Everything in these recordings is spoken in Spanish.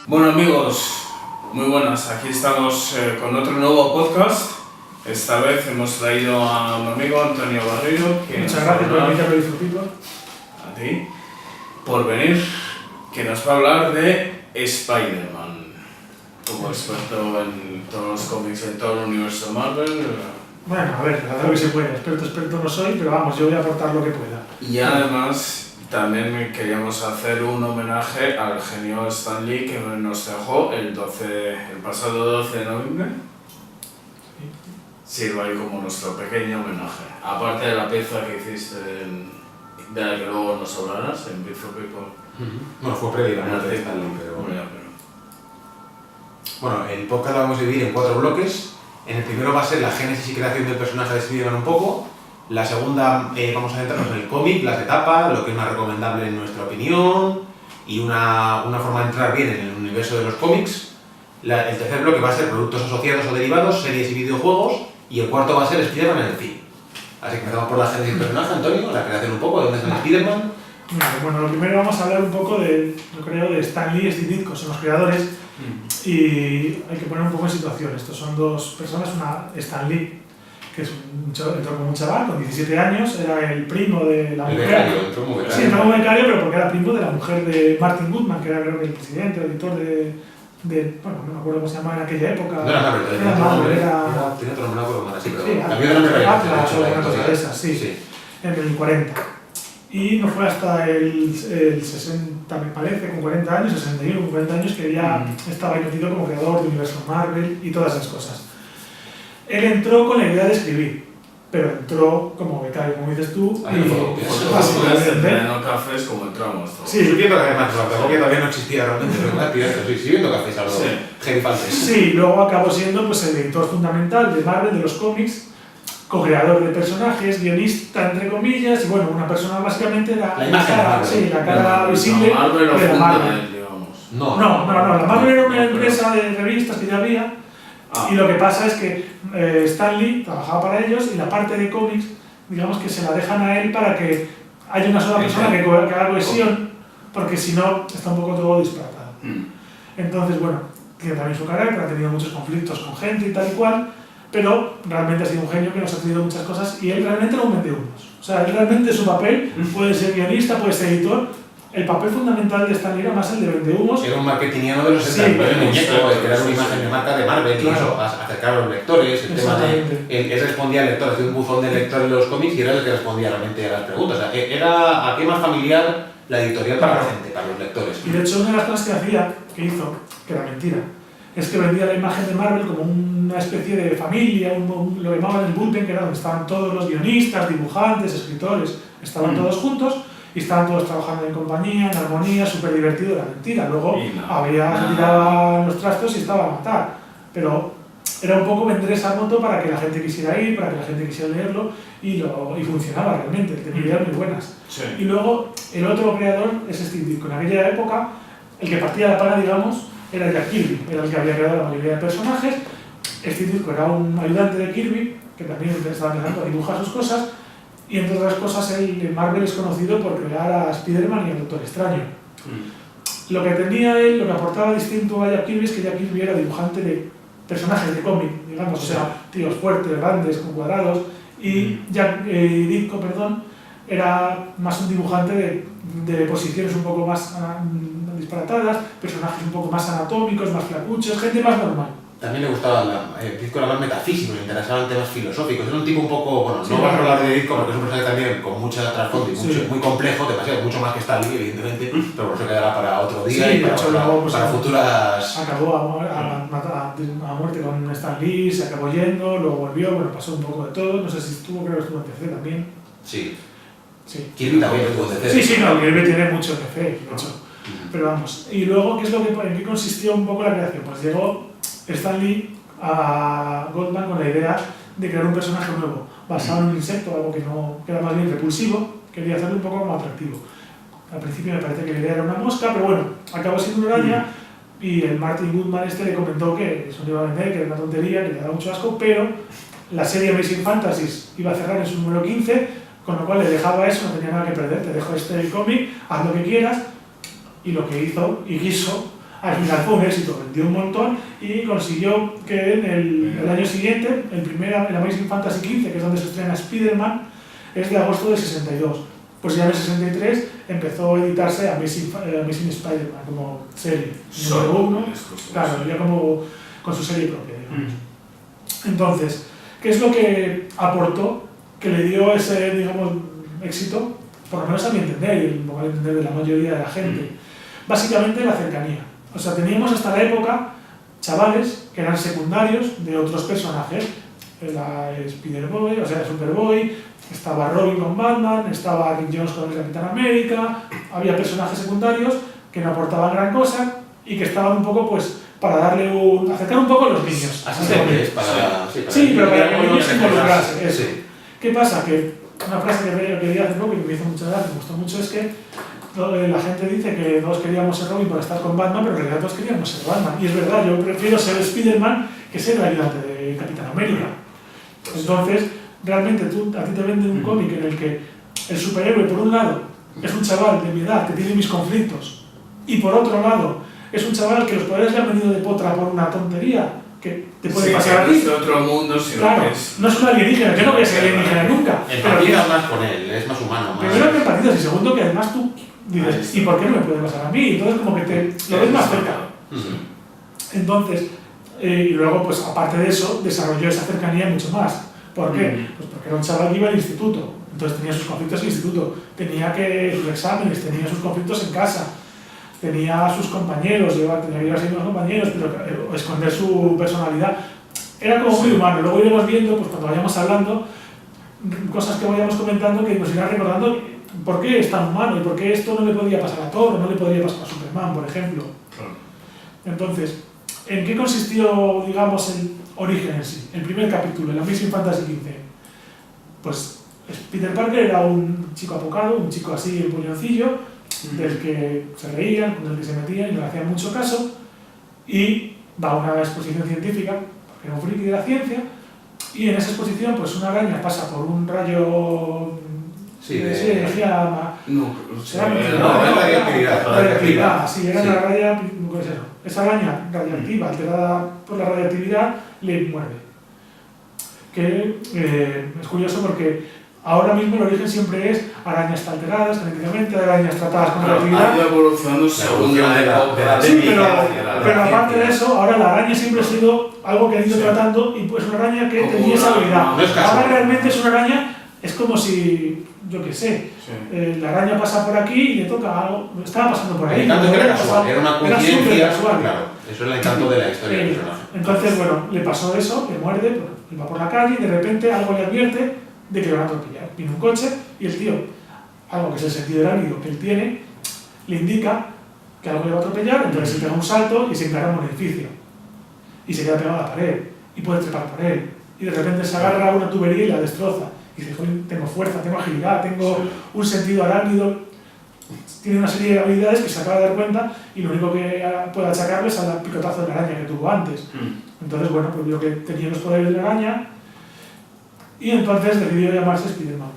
Bueno amigos, muy buenas, aquí estamos con otro nuevo podcast. Esta vez hemos traído a un amigo, Antonio Barreiro, que muchas gracias por invitarme a disfrutar. A ti, por venir, que nos va a hablar de Spider-Man. Como experto en todos los cómics, en todo el universo Marvel. Bueno, a ver, lo que se puede. Experto no soy, pero vamos, yo voy a aportar lo que pueda. Y además, también queríamos hacer un homenaje al genio Stan Lee que nos dejó el pasado 12 de noviembre. Sirva ahí como nuestro pequeño homenaje. Aparte de la pieza que hiciste de la que luego nos hablarás en Beat for People. Bueno, fue previo a la muerte de Stan Lee, pero bueno, el podcast lo vamos a dividir en 4 bloques. En el primero va a ser la génesis y creación del personaje de Spider-Man un poco. La segunda vamos a centrarnos en el cómic, las etapas, lo que es más recomendable en nuestra opinión y una forma de entrar bien en el universo de los cómics. El tercer bloque va a ser productos asociados o derivados, series y videojuegos. Y el cuarto va a ser Spider-Man en el cine. Así que empezamos por la génesis del personaje, Antonio, la creación un poco, de dónde está Spider-Man. Bueno, lo primero vamos a hablar un poco de Stan Lee y Steve Ditko, son los creadores. Y hay que poner un poco en situación. Estos son dos personas, Stan Lee, que entró como un chaval con 17 años, era el primo de la mujer. Entró como becario. Sí, entró como becario, pero porque era primo de la mujer de Martin Goodman, que era creo que el presidente, el editor bueno, no me acuerdo cómo se llamaba en aquella época. No era Marvel, tenía otro nombre, no me acuerdo más así, pero sí, también era de Atlas o una cosa de esas, sí, en el 40. Y no fue hasta el 60, me parece, con 40 años, 61, con 40 años, que ya estaba metido como creador de universo Marvel y todas esas cosas. Él entró con la idea de escribir, pero entró como becario, como dices tú, no cafés como entramos todos. Sí, viendo que además que todavía no existía realmente, pero sí, viendo cafés a los gerifantes. Sí, luego acabó siendo pues, el editor fundamental de Marvel, de los cómics, co-creador de personajes, guionista entre comillas, y bueno, una persona básicamente la cara visible de la Marvel. Digamos. No, la Marvel era una empresa de revistas que ya había, y lo que pasa es que Stan Lee trabajaba para ellos y la parte de cómics, digamos que se la dejan a él para que haya una sola persona que haga cohesión, porque si no está un poco todo disparatado. Entonces, bueno, tiene también su carácter, ha tenido muchos conflictos con gente y tal y cual, pero realmente ha sido un genio que nos ha traído muchas cosas y él realmente no vende humos. O sea, él realmente su papel puede ser guionista, puede ser editor. El papel fundamental de Stan Lee era más el de vendehumos. Era un marketingiano de los 70, el muñeco, crear una imagen de marca de Marvel, claro. Y eso, acercar a los lectores, el tema de... Él respondía al lector, hacía un buzón de lector en los cómics y era el que respondía realmente a las preguntas. O sea, era aquí más familiar la editorial para la gente, para los lectores. Y de hecho una de las cosas que hizo, que era mentira, es que vendía la imagen de Marvel como una especie de familia, lo llamaban el bullpen, que era donde estaban todos los guionistas, dibujantes, escritores, estaban todos juntos y estaban todos trabajando en compañía, en armonía, súper divertido, era mentira. Luego tiraban los trastos y estaba a matar, pero era un poco vender esa moto para que la gente quisiera ir, para que la gente quisiera leerlo y funcionaba realmente, tenía ideas muy buenas. Sí. Y luego el otro creador es Steve Ditko. En aquella época, el que partía la pana, digamos, era Jack Kirby, era el que había creado la mayoría de personajes. Steve Ditko era un ayudante de Kirby, que también estaba empezando a dibujar sus cosas, y entre otras cosas en Marvel es conocido por crear a Spider-Man y al Doctor Extraño. Lo que tenía él, lo que aportaba distinto a Jack Kirby es que Jack Kirby era dibujante de personajes de cómic, digamos, o sea, tíos fuertes, grandes, con cuadrados, y Ditko, era más un dibujante de posiciones un poco más disparatadas, personajes un poco más anatómicos, más flacuchos, gente más normal. También le gustaba Ditko era más metafísico, le interesaban temas filosóficos. Era un tipo un poco, bueno, sí, no vamos a hablar de Ditko porque es un personaje también con mucha trasfondo y muy complejo, demasiado, mucho más que Stan Lee, evidentemente, pero por eso quedará para otro día y para futuras... Acabó a muerte con Stan Lee, se acabó yendo, luego volvió, bueno, pasó un poco de todo, no sé si creo que estuvo en TC también. Sí. Kirby también estuvo en TC. Sí, Kirby tiene mucho TC, de hecho. Pero vamos, y luego, ¿en qué consistió un poco la creación? Pues llegó Stan Lee a Goldman con la idea de crear un personaje nuevo, basado en un insecto, algo que era más bien repulsivo, quería hacerlo un poco más atractivo. Al principio me parece que la idea era una mosca, pero bueno, acabó siendo una araña y el Martin Goodman le comentó que eso no iba a vender, que era una tontería, que le daba mucho asco, pero la serie Amazing Fantasy iba a cerrar en su número 15, con lo cual le dejaba eso, no tenía nada que perder, te dejo este cómic, haz lo que quieras. Y lo que hizo y quiso al final fue un éxito, vendió un montón y consiguió que en el año siguiente, el Amazing Fantasy XV, que es donde se estrena Spider-Man, es de agosto del 62. Pues ya en el 63 empezó a editarse Amazing Spider-Man como serie. Número 1, claro, ya como con su serie propia, digamos. Entonces, ¿qué es lo que aportó que le dio ese, digamos, éxito? Por lo menos a mi entender, y al entender de la mayoría de la gente. Básicamente la cercanía. O sea, teníamos hasta la época chavales que eran secundarios de otros personajes. Era Spider-Boy, o sea, Superboy, estaba Robin con Batman, estaba Rick Jones con el Capitán América, había personajes secundarios que no aportaban gran cosa y que estaban un poco, pues, para darle acercar un poco a los niños. Asistentes, sí, pero para que los niños se involucrasen, eso. Sí. ¿Qué pasa? Que una frase que leí hace poco y que me hizo mucha gracia, me gustó mucho, es que la gente dice que todos queríamos ser Robin por estar con Batman, pero en realidad todos queríamos ser Batman. Y es verdad, yo prefiero ser Spider-Man que ser el ayudante de Capitán América. Entonces, realmente a ti te venden un cómic en el que el superhéroe, por un lado, es un chaval de mi edad que tiene mis conflictos, y por otro lado, es un chaval que los poderes le han venido de potra por una tontería que te puede pasar a ti. Es de otro mundo, sino claro, que es... no es un alienígena, yo no voy a ser alienígena nunca. Empatizas más con él, es más humano. Más... Primero que empatizas y segundo que además tú dices, ¿y por qué no me puede pasar a mí? Entonces como que lo ves más cerca. Entonces, y luego pues aparte de eso, desarrolló esa cercanía mucho más. ¿Por qué? Pues porque era un chaval que iba al instituto, entonces tenía sus conflictos en el instituto, tenía sus exámenes, tenía sus conflictos en casa, tenía sus compañeros, tenía que ir a ser unos compañeros, pero esconder su personalidad. Era como muy humano. Luego iremos viendo, pues cuando vayamos hablando, cosas que vayamos comentando que nos irán recordando por qué es tan humano y por qué esto no le podía pasar a Thor, no le podría pasar a Superman, por ejemplo. Claro. Entonces, ¿en qué consistió, digamos, el origen en sí? El primer capítulo, el Amazing Fantasy XV. Pues Peter Parker era un chico apocado, un chico así, el puñoncillo, del que se reían, con el que se metían y no le hacían mucho caso, y va a una exposición científica, porque era un friki de la ciencia, y en esa exposición pues una araña pasa por un rayo de energía... radioactividad, sí, era una raya, ¿qué es eso? Esa araña radioactiva, alterada por la radioactividad, le muerde. Que es curioso porque ahora mismo el origen siempre es arañas alteradas genéticamente, arañas tratadas con radioactividad. Ha ido evolucionando según la época. Sí, pero aparte de eso, ahora la araña siempre ha sido algo que han ido tratando y pues una araña que tenía esa habilidad. Ahora realmente es una araña, es como si, yo qué sé, la araña pasa por aquí y le toca algo, estaba pasando por ahí. El encanto era casual, era una coincidencia, casual. Claro, eso es el encanto de la historia del personaje. Entonces, bueno, le pasó eso, le muerde, va por la calle y de repente algo le advierte de que le van a atropellar. Viene un coche y el tío, algo que es el sentido arácnido que él tiene, le indica que algo le va a atropellar, entonces se pega un salto y se encara en un edificio. Y se queda pegado a la pared, y puede trepar por él. Y de repente se agarra a una tubería y la destroza. Y dice, tengo fuerza, tengo agilidad, tengo un sentido arácnido. Tiene una serie de habilidades que se acaba de dar cuenta y lo único que puede achacarle es al picotazo de la araña que tuvo antes. Entonces, bueno, pues vio que tenía los poderes de la araña y entonces decidió llamarse Spider-Man.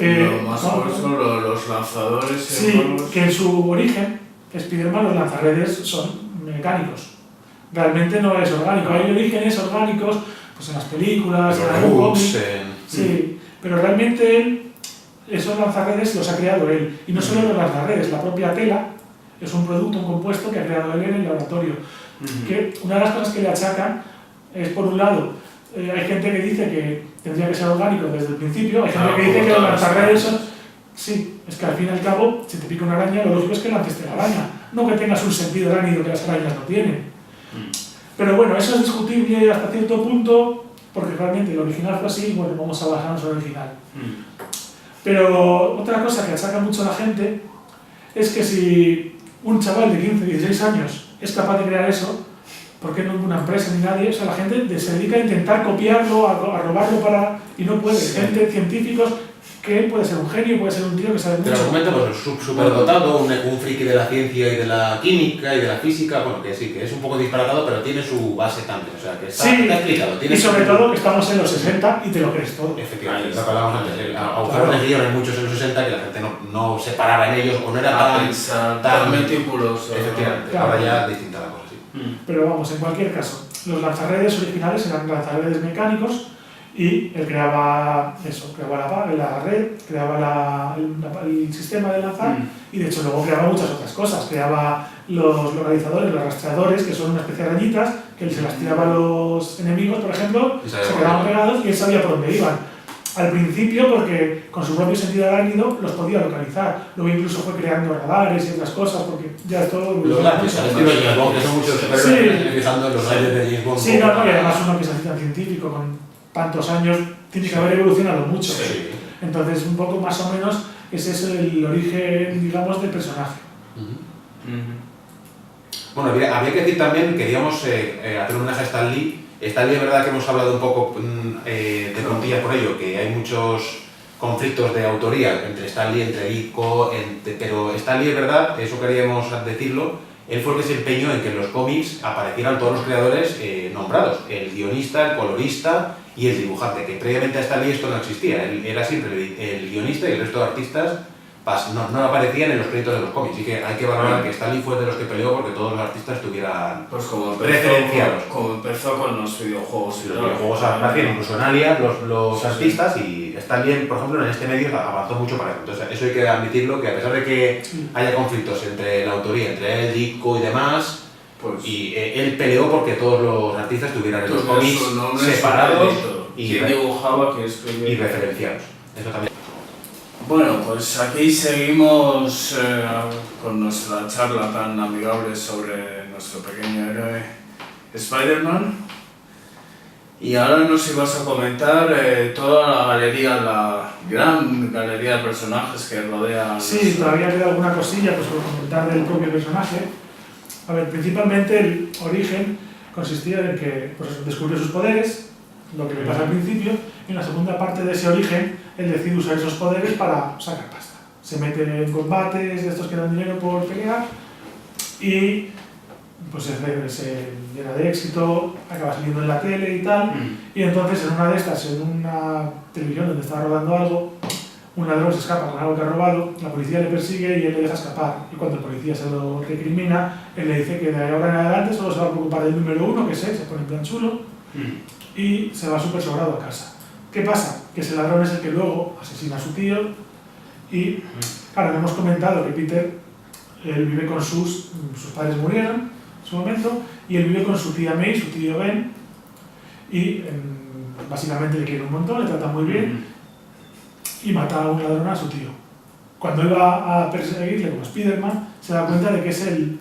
Lo más famoso, los lanzadores... Sí, que en su origen, Spider-Man, los lanzarredes son mecánicos. Realmente no es orgánico. Hay orígenes orgánicos pues en las películas, en algún cómic. Sí, pero realmente él, esos lanzarredes los ha creado él. Y no solo los lanzarredes, la propia tela es un producto, un compuesto que ha creado él en el laboratorio. Que una de las cosas que le achacan es, por un lado, hay gente que dice que tendría que ser orgánico desde el principio, hay gente que dice que los lanzarredes son... Sí, es que al fin y al cabo, si te pica una araña, lo lógico es que lances la araña, no que tengas un sentido arácnido que las arañas no tienen. Pero bueno, eso es discutible hasta cierto punto, porque realmente el original fue así, bueno, vamos a basarnos en el original. Pero otra cosa que achaca mucho a la gente es que si un chaval de 15, 16 años es capaz de crear eso, ¿por qué no una empresa ni nadie? O sea, la gente se dedica a intentar copiarlo, a robarlo y no puede. Gente, científicos que él puede ser un genio, puede ser un tío que sabe Te mucho. lo comento, pues superdotado, un friki de la ciencia y de la química y de la física, bueno, que sí, que es un poco disparatado, pero tiene su base también, o sea, que está explicado. Y sobre todo que estamos en los 60 y te lo crees todo. Efectivamente, lo que hablábamos antes, agujeros de guión hay muchos en los 60 que la gente no se paraba en ellos o no era tan meticuloso. Efectivamente, Claro. ahora ya distinta la cosa, sí. Pero vamos, en cualquier caso, los lanzarredes originales eran lanzarredes mecánicos y él creaba eso, creaba la red, creaba el sistema de lanzar y de hecho luego creaba muchas otras cosas. Creaba los localizadores, los rastreadores, que son una especie de rayitas que él se las tiraba a los enemigos, por ejemplo, se quedaban pegados y él sabía por dónde iban. Al principio, porque con su propio sentido arácnido los podía localizar. Luego incluso fue creando radares y otras cosas, porque ya es todo... Los lápices, al estilo de James Bond, que son muchos superhéroes utilizando los lápices de James Bond. Sí, no, y además uno que es así tan científico, con tantos años, tiene que haber evolucionado mucho. Sí. Entonces, un poco más o menos, ese es el origen, digamos, del personaje. Bueno, habría que decir también, queríamos hacer un homenaje a Stan Lee. Stan Lee, es verdad que hemos hablado un poco de puntillas por ello, que hay muchos conflictos de autoría entre Stan Lee, entre Ditko, pero Stan Lee, es verdad, eso queríamos decirlo, él fue el que se empeñó en que en los cómics aparecieran todos los creadores nombrados, el guionista, el colorista y el dibujante, que previamente a Stan Lee esto no existía, él era siempre el guionista y el resto de artistas no aparecían en los créditos de los cómics, así que hay que valorar que Stan Lee fue de los que peleó porque todos los artistas estuvieran pues como referenciados. Como empezó con los videojuegos. Los videojuegos aparecían incluso en Alias, los artistas, y Stan Lee, por ejemplo, en este medio avanzó mucho para eso. Entonces, eso hay que admitirlo, que a pesar de que haya conflictos entre la autoría, entre él, Ditko y demás, pues, y él peleó porque todos los artistas tuvieran en los cómics separados y dibujaba, que escribía y referenciados. Eso también. Bueno, pues aquí seguimos con nuestra charla tan amigable sobre nuestro pequeño héroe Spider-Man. Y ahora nos ibas a comentar toda la galería, la gran galería de personajes que rodean. Sí, todavía queda alguna cosilla pues, por comentar del propio personaje. A ver, principalmente el origen consistía en que pues, descubrió sus poderes, lo que le pasa al principio, y en la segunda parte de ese origen él decide usar esos poderes para sacar pasta. Se mete en combates de estos que dan dinero por pelear y pues se llena de éxito, acaba saliendo en la tele y tal, y entonces en una de estas, en una televisión donde estaba rodando algo, un ladrón se escapa con algo que ha robado, la policía le persigue y él le deja escapar, y cuando el policía se lo recrimina, él le dice que de ahora en adelante solo se va a preocupar del número 1, que es él, se pone en plan chulo, y se va súper sobrado a casa. ¿Qué pasa? Que ese ladrón es el que luego asesina a su tío y, claro, hemos comentado que Peter, él vive con sus padres murieron en su momento y él vive con su tía May, su tío Ben y básicamente le quiere un montón, le trata muy bien y mata a un ladrón a su tío. Cuando iba a perseguirle como Spider-Man se da cuenta de que es el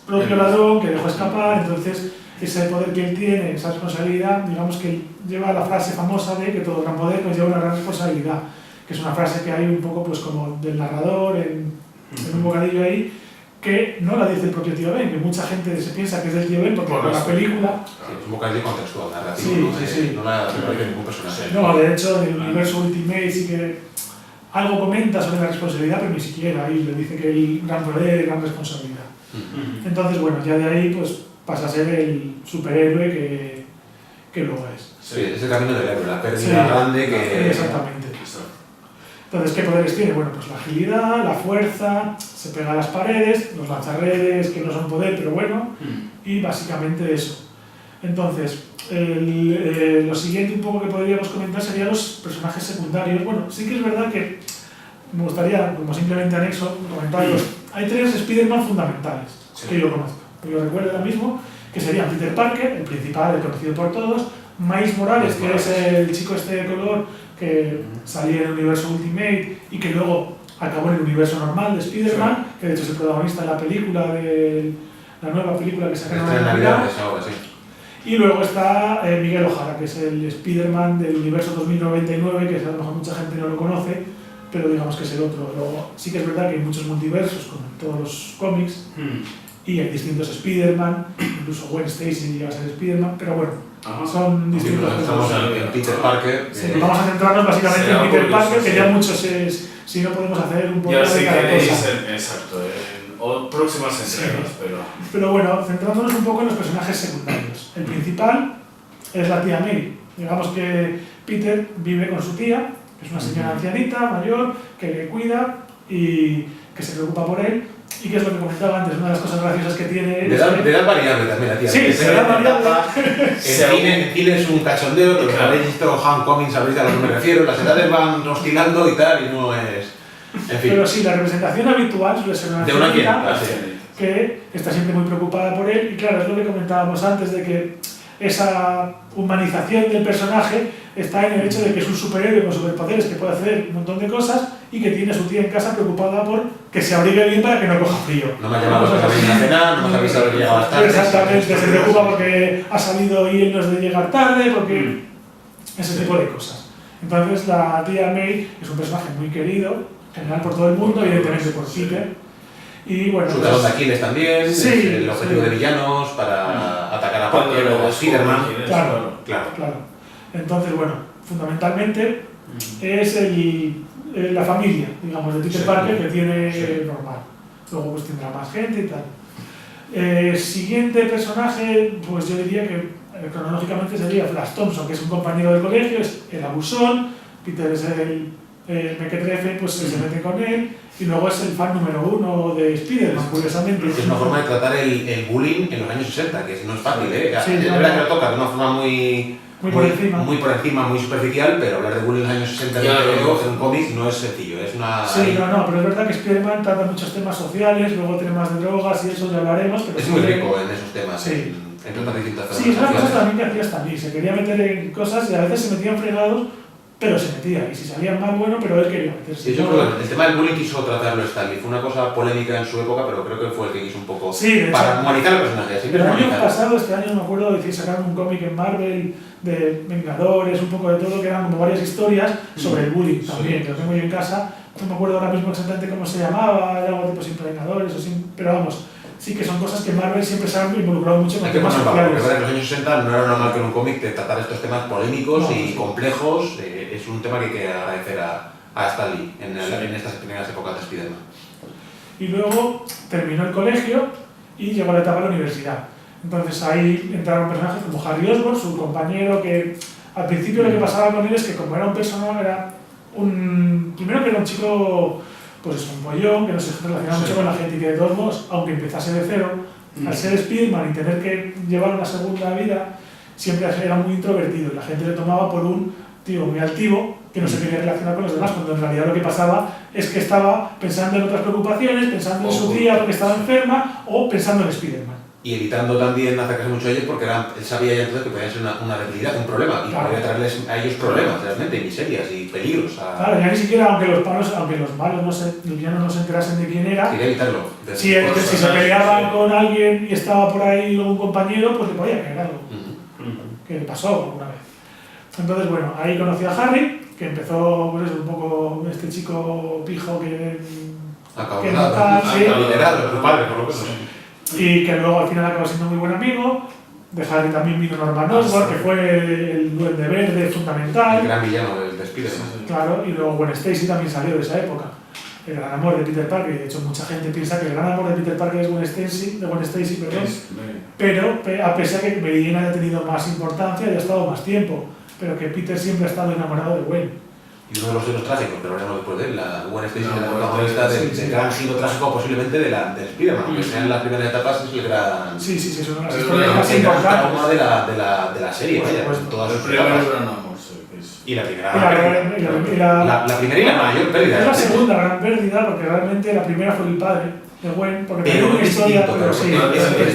propio ladrón que dejó escapar, entonces ese poder que él tiene, esa responsabilidad, digamos que lleva la frase famosa de que todo gran poder nos lleva una gran responsabilidad, que es una frase que hay un poco pues como del narrador en un bocadillo ahí, que no la dice el propio tío Ben, que mucha gente se piensa que es del tío Ben porque por la película... Sí, es un bocadillo contextual, narrativo, sí. No la dice ningún personaje. No, de hecho, en el universo Ultimate sí que algo comenta sobre la responsabilidad, pero ni siquiera ahí le dice que hay gran poder, gran responsabilidad. Entonces, bueno, ya de ahí pues pasa a ser el superhéroe que luego es. Sí, es el camino del héroe, la pérdida grande que... Exactamente. Entonces, ¿qué poderes tiene? Bueno, pues la agilidad, la fuerza, se pega a las paredes, los lanzarredes, que no son poder, pero bueno, y básicamente eso. Entonces, lo siguiente un poco que podríamos comentar serían los personajes secundarios. Bueno, sí que es verdad que me gustaría, como simplemente anexo, comentarlos. Hay 3 Spider-Man fundamentales, que yo conozco. Yo recuerdo ahora mismo que serían Peter Parker, el principal, el conocido por todos, Miles Morales, que es el chico este de color que salía en el universo Ultimate y que luego acabó en el universo normal de Spider-Man, que de hecho es el protagonista de la película, de la nueva película que sacaron en Navidad. Y luego está Miguel O'Hara, que es el Spider-Man del universo 2099, que a lo mejor mucha gente no lo conoce, pero digamos que es el otro. Luego, sí que es verdad que hay muchos multiversos, como en todos los cómics, y hay distintos Spider-Man, incluso Gwen Stacy llega a ser Spider-Man, pero bueno, Ajá. Son distintos. Estamos en Peter Parker. Sí, vamos a centrarnos básicamente Será en Peter curioso, Parker, que sí. ya muchos es, si no podemos hacer un poco Ya de si cada queréis, cosa. exacto, en próximas entregas, pero... Pero bueno, centrándonos un poco en los personajes secundarios. El principal es la tía May. Digamos que Peter vive con su tía, que es una señora ancianita, mayor, que le cuida y que se preocupa por él. Y que es lo que comentaba antes, una de las cosas graciosas que tiene... Le dan variable también la tía. Sí, se da variable. En cine es un cachondeo, pero Claro. habéis visto Homecoming, sabréis a lo que me refiero. Las edades van oscilando y tal, y no es... En fin. Pero sí, la representación habitual suele ser una De una ancianita ancianita, sí. que está siempre muy preocupada por él. Y claro, es lo que comentábamos antes, de que esa humanización del personaje está en el hecho de que es un superhéroe con superpoderes que puede hacer un montón de cosas y que tiene a su tía en casa preocupada por que se abrigue bien para que no coja frío. No me ha llamado para venir a cenar, no me ha avisado que llegaba tarde. Exactamente, se preocupa porque ha salido y él no es de llegar tarde, porque ese tipo de cosas. Entonces la tía May es un personaje muy querido, en general por todo el mundo, evidentemente por Peter. Y bueno, Su talón de Aquiles también, sí, es el objetivo sí. de villanos para atacar a Cuando Parker o lo a Spider-Man. descubres, Claro. Claro. claro. Entonces, bueno, fundamentalmente es la familia, digamos, de Peter Sí, Parker que tiene sí. normal. Luego pues tendrá más gente y tal. Siguiente personaje, pues yo diría que cronológicamente sería Flash Thompson, que es un compañero del colegio, es el abusón, Peter es el mequetrefe, pues se mete con él, y luego es el fan número 1 de Spider-Man, curiosamente. Es una forma de tratar el bullying en los años 60, que no es fácil, ¿eh? Sí, es no, verdad no. que lo toca de una forma muy por encima. muy por encima, muy superficial, pero hablar de bullying en los años 60 Ya, en un cómic no es sencillo, es una... Sí, no, pero es verdad que Spider-Man trata muchos temas sociales, luego temas de drogas y eso ya hablaremos. Pero Es muy siempre- rico en esos temas, Sí. en tratar distintas Sí, es una cosa sociales. también que hacía Stan Lee, se quería meter en cosas y a veces se metían fregados, pero se metía, y si salían mal, bueno, pero él quería meterse. Sí, yo creo que el tema del bullying quiso tratarlo Stanley, fue una cosa polémica en su época, pero creo que fue el que quiso un poco Sí, de para hecho, humanizar al personaje, siempre el año humanizarlo. pasado, este año me acuerdo de decir, sacaron un cómic en Marvel de Vengadores, un poco de todo, que eran como varias historias sobre el bullying también, que lo tengo yo en casa. No me acuerdo ahora mismo exactamente cómo se llamaba, era algo tipo Siempre Vengadores, pero vamos, sí que son cosas que Marvel siempre se han involucrado mucho con Hay que temas poner valor, porque sociales. en los años 60 no era normal que en un cómic te tratara estos temas polémicos No, y sí. complejos, es un tema que hay que agradecer a Stan Lee en estas primeras épocas de Spider-Man. Y luego terminó el colegio y llegó a la etapa de la universidad. Entonces ahí entraron personajes como Harry Osborn, su compañero, que al principio lo que pasaba con él es que como era un personaje, primero que era un chico, pues es un pollón, que no se relacionaba mucho con la gente y que de todos modos, aunque empezase de cero, al ser Spiderman y tener que llevar una segunda vida, siempre era muy introvertido y la gente le tomaba por un tío muy altivo que no se quería relacionar con los demás, cuando en realidad lo que pasaba es que estaba pensando en otras preocupaciones, pensando en su tía porque estaba enferma o pensando en Spiderman. Y evitando también acercarse mucho a ellos porque él sabía ya entonces que podía ser una debilidad, un problema, y Claro. podía traerles a ellos problemas realmente, y miserias y peligros. Claro, ya ni siquiera, aunque los malos los villanos no se enterasen de quién era, Quería evitarlo. si se peleaban con alguien y estaba por ahí luego un compañero, pues le podía caer algo, que le pasó alguna vez. Entonces, bueno, ahí conocí a Harry, que empezó, pues eso, un poco este chico pijo que Acabó no nada, tal, sí. liderado, su padre, por lo menos. Y que luego al final acabó siendo muy buen amigo. De Harry también vino Norman Osborn, que fue el Duende Verde El fundamental. gran villano de Spider-Man. Claro, y luego Gwen Stacy también salió de esa época. El gran amor de Peter Parker, y de hecho mucha gente piensa que el gran amor de Peter Parker es Gwen Stacy, perdón. Pero a pesar de que Mary Jane haya tenido más importancia y ha estado más tiempo, pero que Peter siempre ha estado enamorado de Gwen. Y uno de los giros trágicos, pero veremos después de él, la Gwen Stacy, No, la bueno, protagonista sí, del sí. gran giro trágico posiblemente de Spider-Man, aunque sea en las primeras etapas, es el gran... Sí, es una de las El historias gran más el gran importantes. trauma de la serie, Por vaya, supuesto. con todas El sus primer etapas. gran amor, sí, que es... Y la primera Y la primera y la mayor pérdida. Es la segunda gran pérdida, porque realmente la primera fue el padre de Gwen, porque Pero tenía una es historia, distinto, pero sí,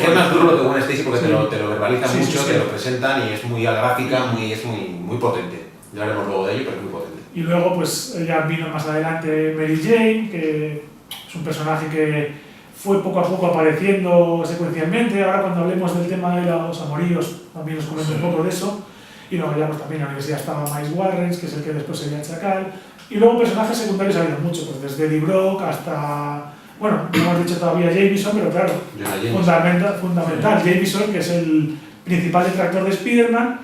es más duro lo que Gwen Stacy porque Sí. te lo verbalizan Sí, mucho, sí, sí. te lo presentan y es muy gráfica, es muy potente. Ya hablaremos luego de ello, pero es muy potente. Y luego pues ya vino más adelante Mary Jane, que es un personaje que fue poco a poco apareciendo secuencialmente. Ahora cuando hablemos del tema de los amoríos también os comento un poco de eso. Y luego ya pues también en la universidad estaba Miles Warren, que es el que después sería el Chacal. Y luego personajes secundarios ha habido mucho, pues desde Eddie Brock hasta, bueno, no hemos dicho todavía Jameson, pero claro, Jonah Jameson. fundamental Jameson, que es el principal detractor de Spider-Man,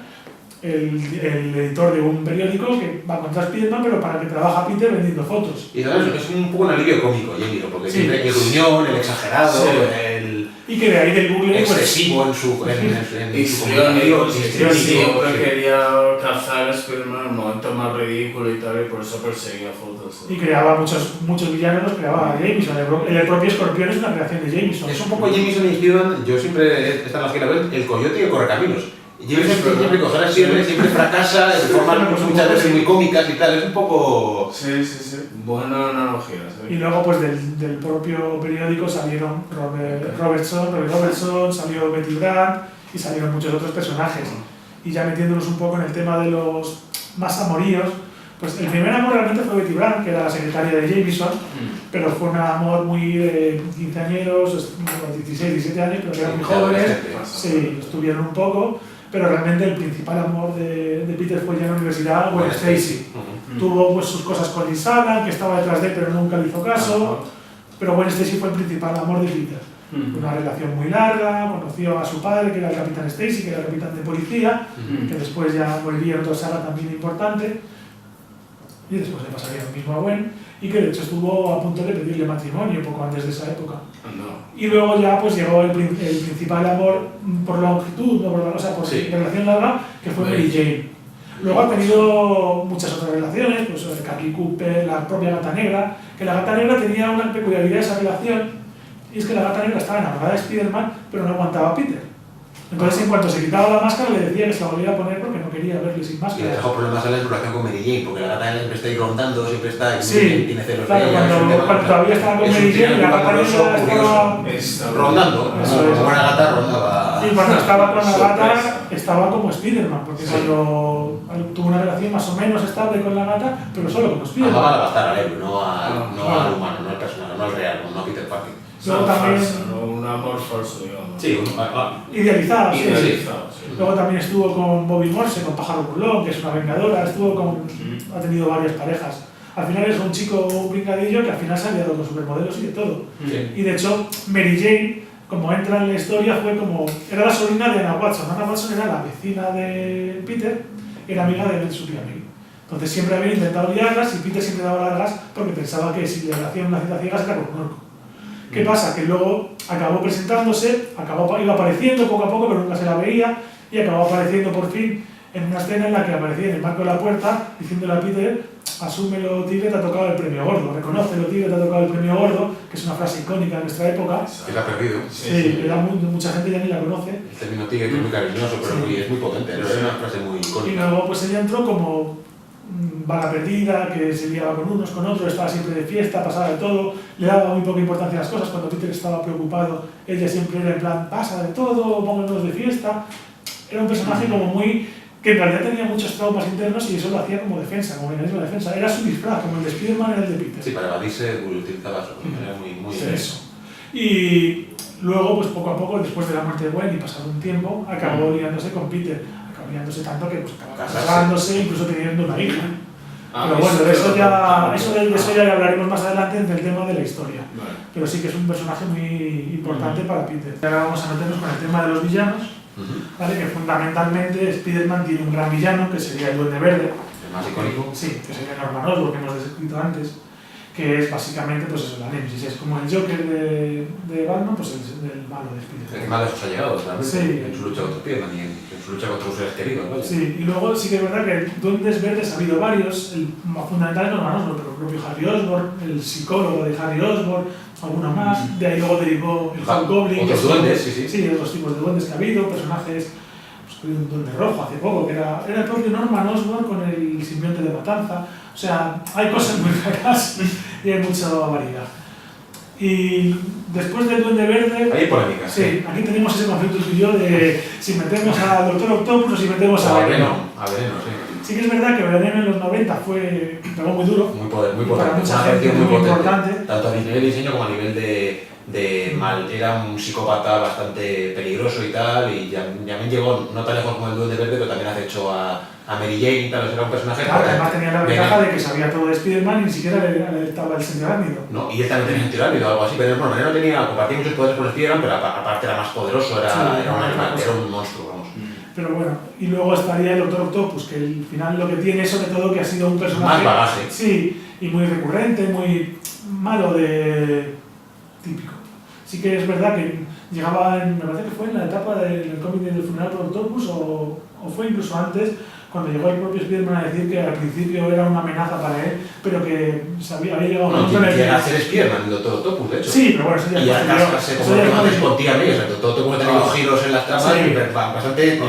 el editor de un periódico que va contra Spider-Man, pero para que trabaja Peter vendiendo fotos. Y ¿sabes? Es un poco un alivio cómico, Jamie, porque Sí. siempre hay el gruñón, el exagerado, Sí. el Y que de ahí del Google excesivo en su Histriónico, histriónico, siempre sí. quería cazar a Spider-Man en el momento más ridículo y tal, y por eso perseguía fotos. y creaba muchos villanos, los creaba Jameson. El propio Escorpión es una creación de Jameson. Es un poco Jameson y Spider-Man, yo siempre, esta más que la vez, el coyote y el correcaminos. Jameson siempre coger a Spider-Man, siempre fracasa, de formas muchas veces muy cómicas y tal, es un poco... Sí. Buena analogía, Y sí. luego pues del propio periódico salieron Robert Robertson, salió Betty Brant y salieron muchos otros personajes. Y ya metiéndonos un poco en el tema de los más amoríos, pues el primer amor realmente fue Betty Brant, que era la secretaria de Jameson, pero fue un amor muy de quinceañeros, 16, 17 años, pero que eran muy jóvenes, sí, estuvieron un poco, pero realmente el principal amor de Peter fue ya en la universidad, Gwen Stacy. Tuvo pues sus cosas con Liz Allan, que estaba detrás de él pero nunca le hizo caso, pero Gwen Stacy fue el principal amor de Peter. Una relación muy larga, conoció a su padre, que era el capitán Stacy, que era el capitán de policía, que después ya moriría en otra saga también importante, y después le pasaría lo mismo a Gwen, y que de hecho estuvo a punto de pedirle matrimonio poco antes de esa época. Y luego ya pues llegó el principal amor por longitud, no por, o sea, por relación larga, que fue Mary Jane. Luego ha tenido muchas otras relaciones, pues Carly Cooper, la propia Gata Negra, que la Gata Negra tenía una peculiaridad de esa relación, y es que la Gata Negra estaba enamorada de Spider-Man, pero no aguantaba a Peter. Entonces, en cuanto se quitaba la máscara, le decía que se la volviera a poner porque no quería verle sin Y máscara. le dejó problemas en la relación con Mary Jane, porque la gata siempre está ahí rondando, siempre está, Sí, tiene celos claro, de ella, cuando todavía estaba con Mary Jane, la Gata Negra estaba rondando, como buena gata rondaba. Sí, cuando estaba con la gata, estaba como Spider-Man, porque cuando tuvo una relación más o menos estable con la gata, pero solo como Spider-Man. Amaba a la gata, al héroe, no al humano, no al personaje, no al real, no a Peter Parker. Luego también un amor falso, digamos. Sí, idealizado, sí. Idealizado, sí. Luego también estuvo con Bobby Morse, con Pájaro Burlón, que es una vengadora, ha tenido varias parejas. Al final es un chico brincadillo que al final se ha liado con supermodelos y de todo. Sí. Y de hecho, Mary Jane, como entra en la historia, era la sobrina de Anna Watson. Anna Watson era la vecina de Peter, era amiga de su tía May. Entonces siempre habían intentado liarlas y Peter siempre daba largas porque pensaba que si le hacían una cita ciegas era con un orco. ¿Qué pasa? Que luego acabó presentándose, iba apareciendo poco a poco, pero nunca se la veía, y acabó apareciendo por fin en una escena en la que aparecía en el marco de la puerta diciéndole a Peter: asúmelo, tigre, te ha tocado el premio gordo, reconócelo, tigre, te ha tocado el premio gordo, que es una frase icónica de nuestra época. Que la ha perdido. Sí, mucha gente ya ni la conoce. El término tigre que es muy cariñoso, pero es muy potente, es una frase muy Y icónica. luego pues ella entró como bala perdida, que se liaba con unos, con otros, estaba siempre de fiesta, pasaba de todo, le daba muy poca importancia a las cosas. Cuando Peter estaba preocupado, ella siempre era en plan, pasa de todo, pónganos de fiesta. Era un personaje como muy... que en realidad tenía muchos traumas internos y eso lo hacía como defensa, como mecanismo de defensa. Era su disfraz, como el de Spider-Man era el de Peter. Sí, para evadirse utilizaba eso, era muy Sí, eso. Y luego, pues poco a poco, después de la muerte de Gwen y pasado un tiempo, acabó liándose con Peter. Acabó liándose tanto que pues, acabó casándose, incluso teniendo una hija. Pero bueno, de eso ya hablaremos más adelante en el tema de la historia. Vale. Pero sí que es un personaje muy importante para Peter. Ahora vamos a meternos con el tema de los villanos, ¿vale? Que fundamentalmente Spider-Man tiene un gran villano, que sería el Duende Verde. El más icónico. Sí, que sería Norman Osborn, que hemos descrito antes, que es básicamente pues eso, la Némesis. Es como el Joker de Batman, pues el malo de El que Spider-Man. más lejos ha llegado, realmente, Sí. en su lucha contra Spiderman y en su lucha contra sus seres queridos. ¿Vale? Sí, y luego sí que es verdad que Duendes Verdes ha habido varios, el más fundamental es Norman Osborn, pero el propio Harry Osborn, el psicólogo de Harry Osborn, alguno más, de ahí luego derivó el Hobgoblin. Otros duendes, sí. Sí, otros tipos de duendes que ha habido, personajes, pues ha habido un duende rojo hace poco, que era el propio Norman Osborn con el simbionte de Matanza. O sea, hay cosas muy raras y hay mucha variedad. Y después del Duende Verde... Hay polémicas. Sí, aquí tenemos ese conflicto tú y yo de si metemos al Doctor Octopus o si metemos a Veneno. A Veneno, sí. Sí que es verdad que Veneno en los 90 pegó muy duro. Muy potente. Para mucha Una gente versión muy potente. importante. Tanto a nivel de diseño como a nivel de mal. Era un psicópata bastante peligroso y tal, y ya me llegó no tan lejos como el Duende Verde, pero también acecho a Mary Jane y tal. Era un personaje... Claro, además tenía la ventaja de que sabía todo de Spider-Man y ni siquiera le estaba el sentido arácnido. No, y él también tenía sentido arácnido o algo así, pero Veneno compartía muchos poderes con Spider-Man, pero aparte era más poderoso, era un animal, era un monstruo, vamos. Pero bueno, y luego estaría el Doctor Octopus, que al final lo que tiene es sobre todo que ha sido un personaje... Más bagaje. Sí, y muy recurrente, muy malo de... típico. Sí que es verdad que llegaba, me parece que fue en la etapa del cómic del funeral por Octopus, o fue incluso antes, cuando llegó el propio Spider-Man a decir que al principio era una amenaza para él, pero que había llegado a un punto en el que... llega a ser Spider-Man, el Doctor Octopus, de hecho. Sí, pero bueno, eso ya y ya se convirtió antes con Tía May, o sea, el Doctor Octopus ha tenido giros en las tramas Sí. bastante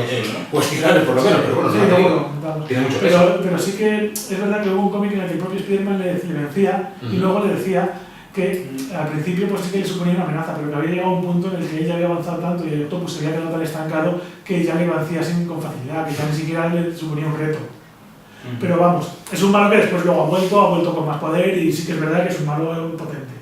cuestionables por lo menos, pero bueno, Sí, no ha tenido. vamos. Tiene mucho peso. Pero sí que es verdad que hubo un cómic en el que el propio Spider-Man le vencía y luego le decía que al principio pues sí que le suponía una amenaza, pero que había llegado a un punto en el que él ya había avanzado tanto y el Octopus se había quedado tan estancado que ya le vencía con facilidad, que ya ni siquiera le suponía un reto. Pero vamos, es un malo que después luego ha vuelto con más poder y sí que es verdad que es un malo potente.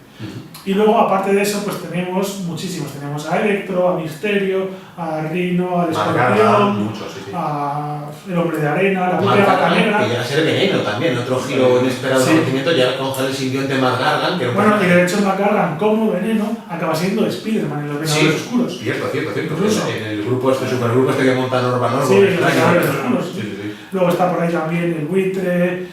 Y luego, aparte de eso, pues tenemos muchísimos. Tenemos a Electro, a Misterio, a Rhino, al Escorpión, a el Hombre de Arena, la propia Vaca Negra. Que llega a ser Veneno también, otro giro inesperado de conocimiento, ya con el simbionte Matt Gargan. Que bueno, y de hecho Matt Gargan, como Veneno, acaba siendo Spider-Man en los Vengadores Oscuros. Cierto. En el grupo supergrupo que monta Norman Osborn. Sí, en los Vengadores Oscuros. Luego está por ahí también el Buitre,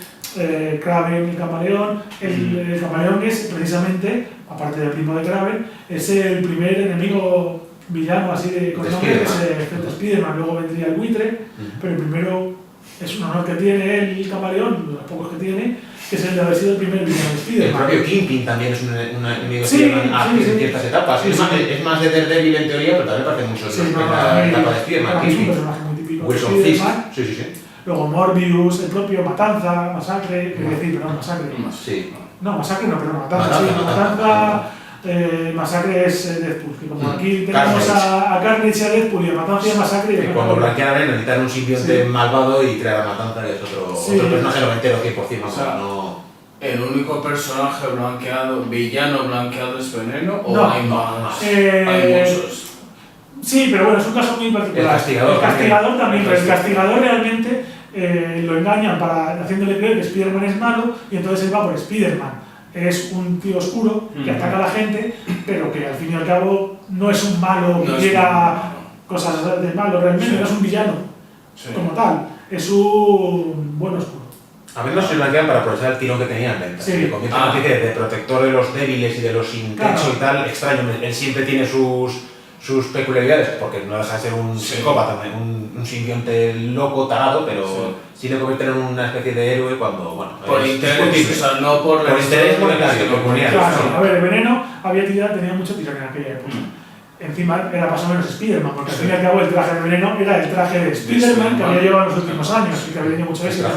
Kraven, el Camaleón. El Camaleón es precisamente, aparte del primo de Kraven, es el primer enemigo villano así con nombre, que es Spider-Man. Luego vendría el Buitre, pero el primero es un honor que tiene el Camaleón, de los pocos que tiene, que es el de haber sido el primer villano de Spider-Man. El propio Kingpin también es un enemigo sí, en ciertas etapas. Es más de Daredevil en teoría, pero también parece mucho en la etapa de Spider-Man. Es un personaje muy típico de Wilson Spider-Man. Fisk. Sí. Luego Morbius, el propio Matanza, Masacre, Masacre. Sí. No, Masacre no, pero Matanza. Masacre es Deadpool, que como aquí tenemos a Carnage y a Deadpool y a Matanza y a Masacre. Y cuando blanquean a Venom necesitan un simbionte malvado y crear a Matanza, que es otro personaje noventero 100%. O sea, no. ¿El único personaje villano blanqueado es Veneno o no, hay más? Hay muchos. Sí, pero bueno, es un caso muy particular. El Castigador también, pero el Castigador realmente lo engañan haciéndole creer que Spider-Man es malo y entonces él va por Spider-Man. Es un tío oscuro que ataca a la gente, pero que al fin y al cabo no es un malo que quiera cosas de malo, realmente no es un villano como tal, es un buen oscuro. A menos se blanquean para aprovechar el tirón que tenía en venta. Sí. Se convierte en una especie de protector de los débiles y de los sin techo y tal, extraño. Él siempre tiene sus peculiaridades, porque no deja de ser un psicópata, un simbionte loco, tarado, pero sí le convierte en una especie de héroe cuando, bueno... Por interés, o sea, no por interés monetario, Claro, a ver, el Veneno tenía mucho tirón en aquella época. Encima era más o menos Spider-Man, porque al fin y al cabo el traje de Veneno era el traje de Spider-Man que había llevado en los últimos años y que había tenido mucho éxito.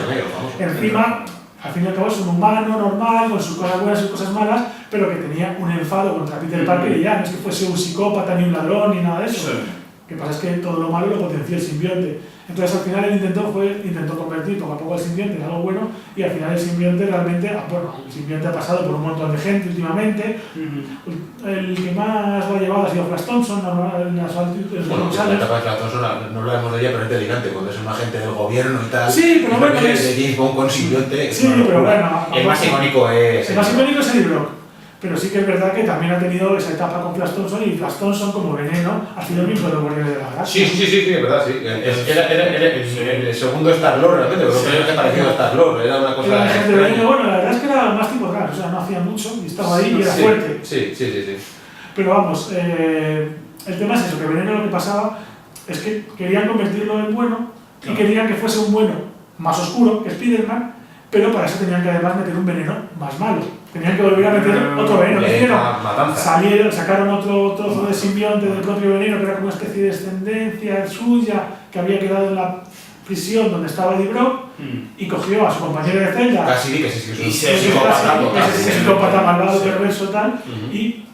Encima, al fin y al cabo es un humano normal, con sus cosas buenas y sus cosas malas, pero que tenía un enfado contra Peter Parker y ya, no es que fuese un psicópata ni un ladrón ni nada de eso. Lo que pasa es que todo lo malo lo potenció el simbionte. Entonces al final él intentó convertir poco a poco al simbionte en algo bueno y al final el simbionte realmente, el simbionte ha pasado por un montón de gente últimamente. El que más lo ha llevado ha sido Flash Thompson, en las últimos la años. etapa de Flash Thompson no hablamos de ella, pero es delirante, cuando es un agente del gobierno y tal. Sí, pero bueno, de James Bond con simbionte. Sí, pero bueno. El más icónico es... El más icónico es Eddie Brock. Pero sí que es verdad que también ha tenido esa etapa con Flash Thompson y Flash Thompson como Veneno ha sido el mismo de los Guardianes de la Galaxia. Sí, es verdad, sí. Era el segundo Star-Lord realmente, pero que parecía a Star-Lord, era una cosa... Bueno, la verdad es que era más tipo raro, o sea, no hacía mucho y estaba ahí y era fuerte. Sí. Pero vamos, el tema es eso, que Veneno lo que pasaba es que querían convertirlo en bueno y querían que fuese un bueno más oscuro que Spider-Man, pero para eso tenían que además meter un veneno más malo. Tenían que volver a meter otro veneno. ¿Qué hicieron? Sacaron otro trozo de simbionte del propio veneno, que era como una especie de descendencia suya, que había quedado en la prisión donde estaba Eddie Brock, y cogió a su compañero de celda. Casi que sí, psicópata malvado, perverso, tal, y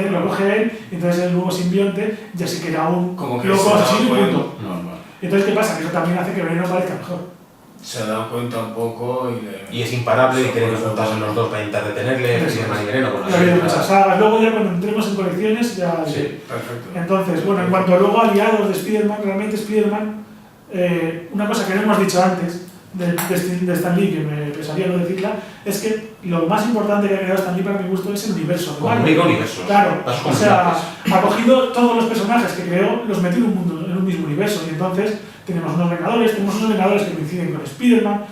lo coge él, y entonces el nuevo simbionte ya sí que era un loco así, punto. Entonces, ¿qué pasa? Que eso también hace que Veneno parezca mejor. Se da cuenta un poco y es imparable y quiere que juntasen los dos para intentar detenerle, y Veneno con muchas sagas. Luego ya cuando entremos en colecciones ya... Sí, perfecto. Entonces, bueno, en cuanto a luego aliados de Spider-Man, realmente Spider-Man, una cosa que no hemos dicho antes, de Stan Lee, que me pesaría no decirla, es que lo más importante que ha creado Stan Lee para mi gusto es el universo. Como un único universo. Claro, o sea, ha cogido todos los personajes que creó, los metió en un mismo universo, y entonces tenemos unos Vengadores que coinciden con Spider-Man.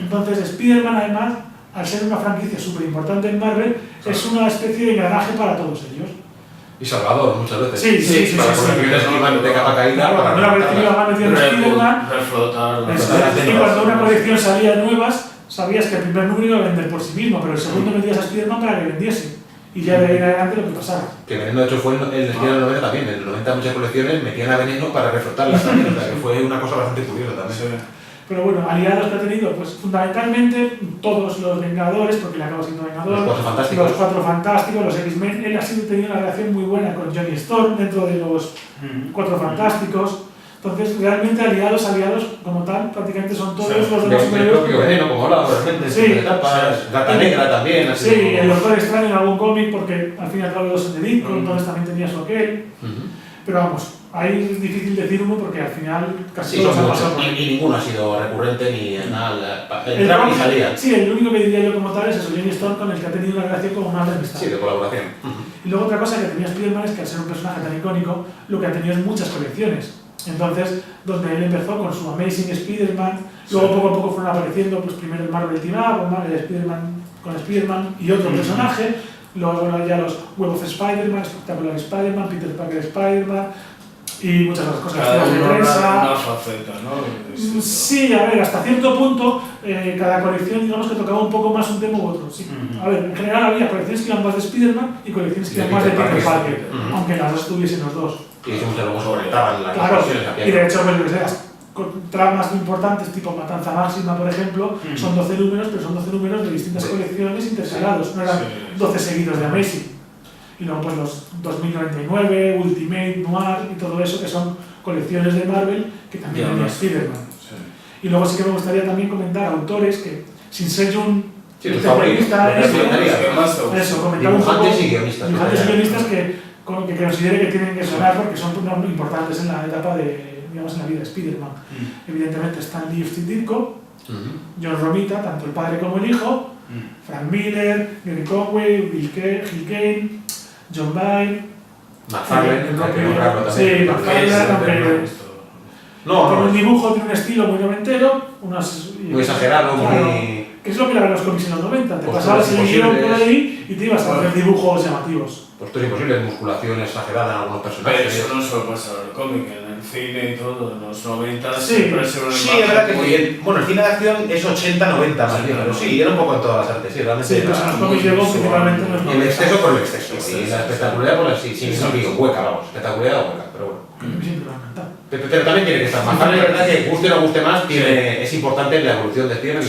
Entonces Spider-Man, además, al ser una franquicia súper importante en Marvel, es una especie de engranaje para todos ellos. Y Salvador, muchas veces. Sí, para colecciones que van de capa caída. Claro, cuando una colección iba metiendo en Spider-Man, y cuando una colección salía nuevas, sabías que el primer número iba a vender por sí mismo, pero el segundo metías a Spider-Man para que vendiese. Y ya de ahí en adelante lo que pasara. Que Veneno, de hecho, fue en el estilo del 90 también. En el 90 muchas colecciones metían a Veneno para reflotarlas también. O sea, que fue una cosa bastante curiosa también. Sí. Pero bueno, aliados que ha tenido, pues fundamentalmente todos los Vengadores, porque le acaba siendo Vengador, los Cuatro Fantásticos, los X-Men. Él ha tenido una relación muy buena con Johnny Storm dentro de los Cuatro Fantásticos. Entonces, realmente aliados como tal, prácticamente son todos los demás superhéroes. El propio Veneno, como hablaba, realmente, sí, Gata Negra también. Así sí, como... el Doctor Extraño en algún cómic, porque al fin y al cabo los son de Ditko, entonces también tenía su aquel. Pero vamos, ahí es difícil decir uno porque al final casi todos han pasado. Y ninguno ha sido recurrente ni nada. Entraba ni salía. Sí, el único que diría yo como tal es eso, Johnny Storm, con el que ha tenido una relación como más de amistad. Sí, de colaboración. Y luego otra cosa que tenía Spider-Man es que al ser un personaje tan icónico, lo que ha tenido es muchas colecciones. Entonces, donde él empezó con su Amazing Spider-Man, luego poco a poco fueron apareciendo, pues primero el Marvel Team Up, con Spider-Man y otro personaje, luego ya los Web of Spider-Man, Espectacular Spider-Man, Peter Parker Spider-Man y muchas otras cosas. Cada uno de prensa. una faceta, ¿no? Sí, a ver, hasta cierto punto, cada colección, digamos que tocaba un poco más un tema u otro. Sí. A ver, en general había colecciones que iban más de Spider-Man y colecciones que iban más de Peter Parker, aunque las dos tuviesen los dos. Y eso muchas luego sobretaban las claro, versiones. Y de hecho, pues, con tramas muy importantes, tipo Matanza Máxima, por ejemplo, son 12 números, pero son 12 números de distintas colecciones intercalados, no eran 12 seguidos de Amazing. Y luego pues los 2099, Ultimate, Noir y todo eso, que son colecciones de Marvel que también tenía Spider-Man. Y luego sí que me gustaría también comentar autores que, sin ser yo un especialista en eso, comentar un poco dibujantes y guionistas que considere que tienen que sonar porque son muy importantes en la etapa de, digamos, en la vida de Spider-Man. Evidentemente Stan Lee y Steve Ditko, John Romita, tanto el padre como el hijo, Frank Miller, Gary Conway, Gil Kane, John Byrne, McFarlane, sí, McFarlane, tiene un dibujo, tiene un estilo muy noventero, muy exagerado, muy... ¿Qué es lo que era los cómics en los 90? Te pasabas el guión por ahí y te ibas a hacer dibujos llamativos. Postura imposible, musculación exagerada en algunos personajes. Pero eso no solo pasa en el cómic, en el cine y todo, en los 90 sí, siempre se sí, es verdad que muy bien. Bueno, el cine de acción es 80-90 más bien, pero sí, era un poco en todas las artes, sí, realmente. Sí, pues en los cómics llegó principalmente en los 90. El exceso por el exceso, y la espectacularidad por la sí, hueca, vamos, espectacularidad o hueca, pero bueno. Siempre me ha encantado. Pero también tiene que estar más. Es verdad que guste o no guste más, es importante en la evolución de Spider-Man.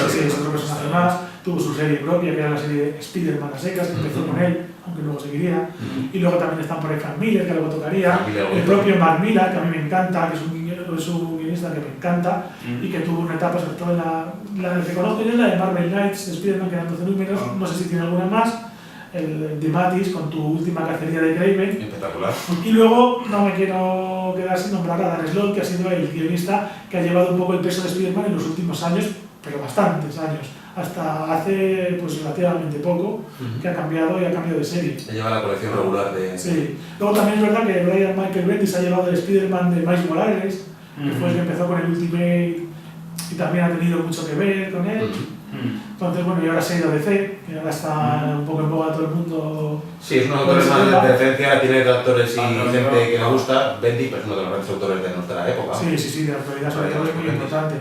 Sí, es otro personaje más. Tuvo su serie propia, que era la serie de Spider-Man a secas, que empezó con él, aunque luego seguiría. Y luego también están por ahí Frank Miller, que luego tocaría. El propio Mark Millar, que a mí me encanta, que es un guionista que me encanta, y que tuvo una etapa, sobre todo en la que conozco yo, es la de Marvel Knights, de Spider-Man, que eran 12 números, no sé si tiene alguna más. El de Matis con tu última cacería de Kraven. Espectacular. Y luego no me quiero quedar sin nombrar a Dan Slott, que ha sido el guionista que ha llevado un poco el peso de Spider-Man en los últimos años, pero bastantes años, hasta hace pues relativamente poco, que ha cambiado y ha cambiado de serie. Se lleva la colección regular de... Sí. Luego también es verdad que Brian Michael Bendis ha llevado el Spider-Man de Miles Morales, que fue el que empezó con el Ultimate y también ha tenido mucho que ver con él. Entonces, bueno, y ahora se ha ido a DC, que ahora está un poco en boga todo el mundo. Sí, es uno de los autores más de referencia, tiene autores y gente que le gusta. Bendy, pues es uno de los grandes autores de nuestra época. Sí, de actualidad sobre todo es muy importante.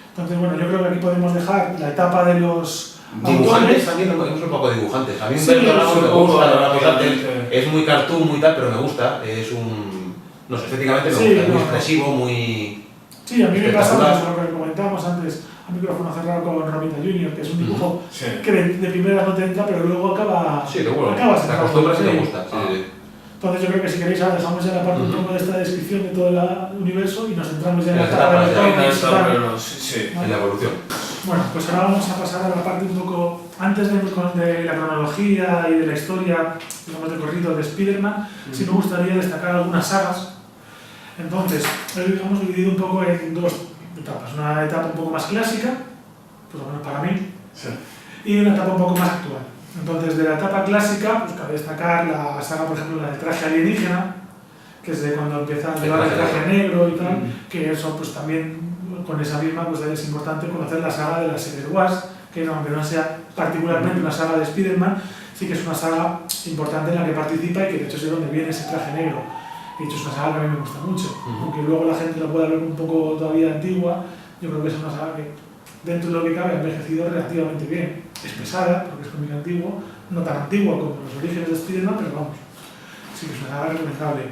Entonces, bueno, yo creo que aquí podemos dejar la etapa de los dibujantes también, hemos un poco de dibujantes. A mí Humberto Ramos me gusta, es muy cartoon, muy tal, pero me gusta. Es un... no sé, estéticamente me gusta, es muy expresivo, muy... Sí, a mí me pasa lo que comentábamos antes, a micrófono cerrado con Romita Jr., que es un dibujo que de primera no te entra, pero luego acaba... Sí, luego te acostumbras y te gusta. Entonces yo creo que si queréis ahora dejamos ya la parte un poco de esta descripción de todo el universo y nos centramos ya en la etapa de los cómics, en la evolución. Bueno, pues ahora vamos a pasar a la parte un poco, antes de la cronología y de la historia, digamos, del corrido de Spider-Man, sí me gustaría destacar algunas sagas. Entonces, hoy hemos dividido un poco en dos etapas. Una etapa un poco más clásica, por lo menos para mí, Sí. y una etapa un poco más actual. Entonces, de la etapa clásica, pues cabe destacar la saga, por ejemplo, la del traje alienígena, que es de cuando empieza a llevar el traje negro y tal, que eso pues también con esa misma pues es importante conocer la saga de las Secret Wars, que aunque no sea particularmente una saga de Spider-Man, sí que es una saga importante en la que participa y que de hecho es de donde viene ese traje negro. De hecho es una saga que a mí me gusta mucho, aunque luego la gente lo pueda ver un poco todavía antigua, yo creo que es una saga que dentro de lo que cabe ha envejecido relativamente bien. Es pesada, porque es cómic antiguo, no tan antiguo como los orígenes de Spider-Man, pero vamos, sí que es una saga recomendable.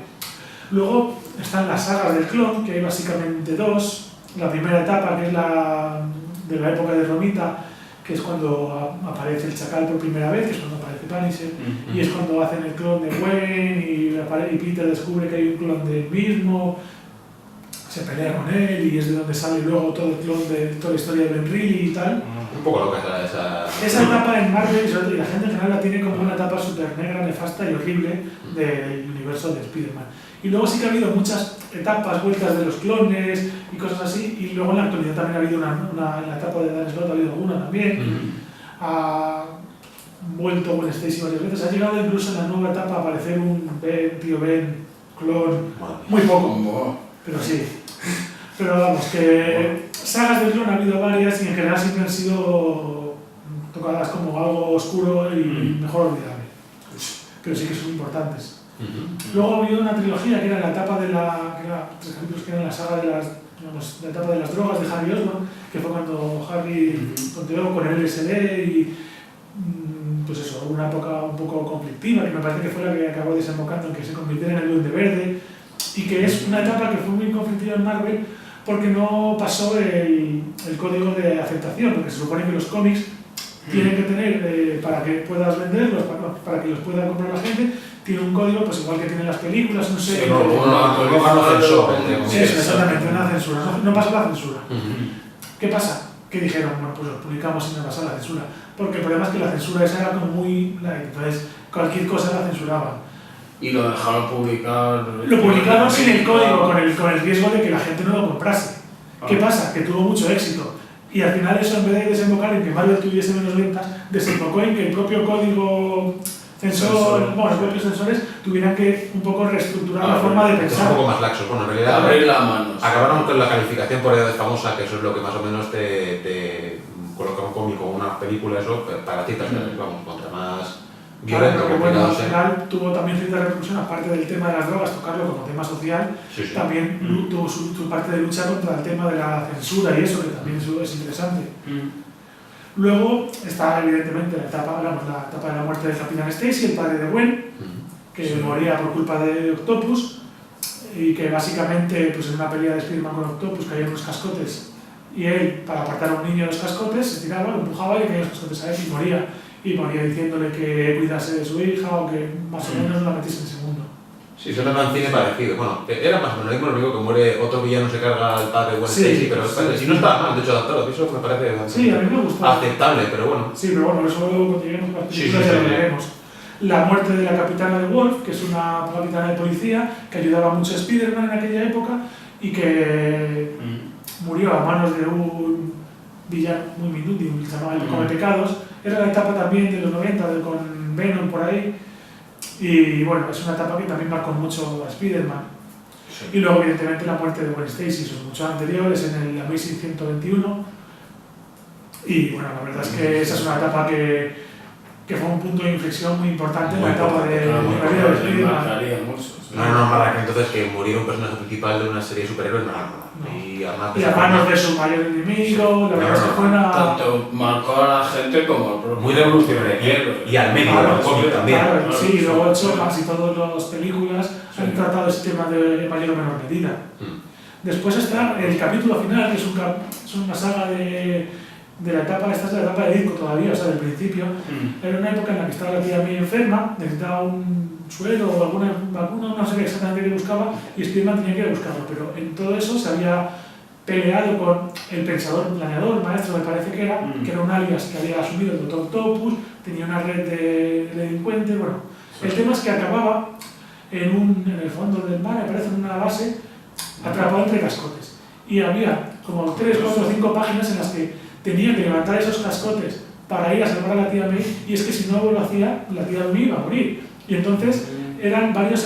Luego están las sagas del clon, que hay básicamente dos. La primera etapa, que es la de la época de Romita, que es cuando aparece el Chacal por primera vez, que es cuando aparece Punisher, y es cuando hacen el clon de Gwen y Peter descubre que hay un clon de él mismo, se pelea con él y es de donde sale luego todo el clon de toda la historia de Ben Reilly y tal. Un poco loca esa... Esa etapa en Marvel y la gente en general la tiene como una etapa súper negra, nefasta y horrible del universo de Spider-Man. Y luego sí que ha habido muchas etapas, vueltas de los clones y cosas así, y luego en la actualidad también ha habido en la etapa de Dan Slott ha habido alguna también. Ha vuelto Gwen Stacy varias veces, ha llegado incluso en la nueva etapa a aparecer un tío Ben, clon, muy poco, pero sí. Pero vamos, que sagas de clon ha habido varias y en general siempre han sido tocadas como algo oscuro y mejor olvidable. Pero sí que son importantes. Luego ha habido una trilogía que era la etapa de tres capítulos que era la saga de la etapa de las drogas de Harry Osborn, que fue cuando Harry continuó con el LSD y pues eso, una época un poco conflictiva, que me parece que fue la que acabó desembocando en que se convirtiera en el Duende Verde, y que es una etapa que fue muy conflictiva en Marvel porque no pasó el código de aceptación, porque se supone que los cómics tienen que tener, para que puedas venderlos, para que los pueda comprar la gente, tiene un código, pues igual que tienen las películas, no sé. Sí, no censura. Eso, exactamente, una censura. No pasó la censura. ¿Qué pasa? Que dijeron, bueno, pues los publicamos y no pasa la censura. Porque el problema es que la censura esa era como muy light, entonces cualquier cosa la censuraban. Y lo dejaron publicar. Lo publicaron sin el código, con el riesgo de que la gente no lo comprase. ¿Qué pasa? Que tuvo mucho éxito. Y al final eso, en vez de desembocar en que Marvel tuviese menos ventas, desembocó en que el propio código censor, bueno, los propios censores tuvieran que un poco reestructurar la forma de pensar. Un poco más laxos. Bueno, en realidad abrir las manos. Acabaron con la calificación por edades famosa, que eso es lo que más o menos te coloca un cómic o una película, eso para ciertas edades, vamos, contra más violento. Claro, bueno, al final tuvo también cierta repercusión, aparte del tema de las drogas, tocarlo como tema social, también tuvo su parte de lucha contra el tema de la censura y eso, que también es interesante. Luego está evidentemente la etapa de la muerte del Capitán Stacy, el padre de Gwen, que moría por culpa de Octopus, y que básicamente pues en una pelea de Spider-Man con Octopus caían unos cascotes y él, para apartar a un niño de los cascotes, se tiraba, lo empujaba y le caían los cascotes a él y moría. Y moría diciéndole que cuidase de su hija o que más o menos no la metiese en ese mundo. Sí, suena un cine parecido. Bueno, era más o menos lo único que muere otro villano, se carga al padre de Gwen Stacy, pero si no está mal, de hecho, adaptado, eso me parece sí, a mí me gustó. aceptable, pero bueno. Sí, pero bueno, eso luego cuando lleguemos a las películas ya lo veremos. La muerte de la capitana de Wolf, que es una capitana de policía que ayudaba mucho a Spider-Man en aquella época y que murió a manos de un villano muy inútil, llamado el Come Pecados. Era la etapa también de los 90, con Venom por ahí. Y bueno, es una etapa que también marcó mucho a Spider-Man. Sí. Y luego, evidentemente, la muerte de Gwen Stacy, sus muchos anteriores, en el Amazing 121. Y bueno, la verdad es que esa es una etapa que fue un punto de inflexión muy importante en la etapa de la vida de Spider-Man. No, nada, que entonces que muriera un personaje principal de una serie de superhéroes, no. Y a manos de su mayor enemigo, la verdad es que fue una... Tanto marcó a la gente como el propio. Muy revolucionario. Y al medio del cómic también. Claro, sí, y luego hecho casi todas las películas han tratado ese tema de mayor o menor medida. Después está el capítulo final, que es una saga de la etapa, esta es la etapa de Disco todavía, o sea, del principio. Era una época en la que estaba la tía muy enferma, necesitaba un suero o alguna vacuna, no sé qué exactamente qué buscaba, y Spider-Man tenía que ir a buscarlo, pero en todo eso se había peleado con el pensador, planeador, maestro me parece que era un alias que había asumido el Dr. Octopus, tenía una red de delincuentes, bueno. El tema es que acababa en el fondo del mar, me parece en una base, atrapado entre cascotes. Y había como 3, 4, 5 páginas en las que tenía que levantar esos cascotes para ir a salvar a la tía May, y es que si no lo hacía, la tía May iba a morir. Y entonces eran varias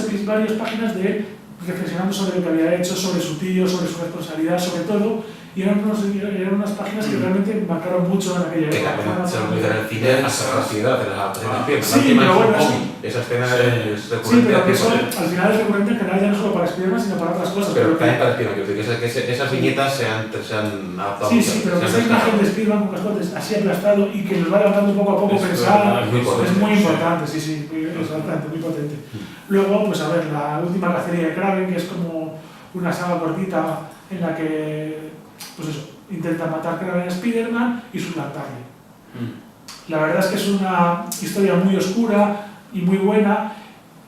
páginas de él reflexionando sobre lo que había hecho, sobre su tío, sobre su responsabilidad, sobre todo, y eran unas páginas que realmente me marcaron mucho en aquella Que época. también se olvida en el cine hasta la saciedad de la presentación. Sí, La última pero es un bueno, cómic. Esa escena es Sí, recurrente. pero que al eso tiempo. al final es recurrente en general ya no solo para Spider-Man, sino para otras cosas. Pero que- también para Spider-Man, quiero decir que esas viñetas se han adaptado Sí, mucho, sí, pero se que han esa imagen de rescatado. Spider-Man con cascotes así aplastado y que nos va levantando poco a poco Es pensar, verdad, es muy potente, es muy sí. importante, sí, sí, exactamente, muy potente. Luego, pues a ver, la última cacería de Kraven, que es como una saga cortita en la que, pues eso, intenta matar Kraven a Spider-Man y suplantarle. La verdad es que es una historia muy oscura y muy buena,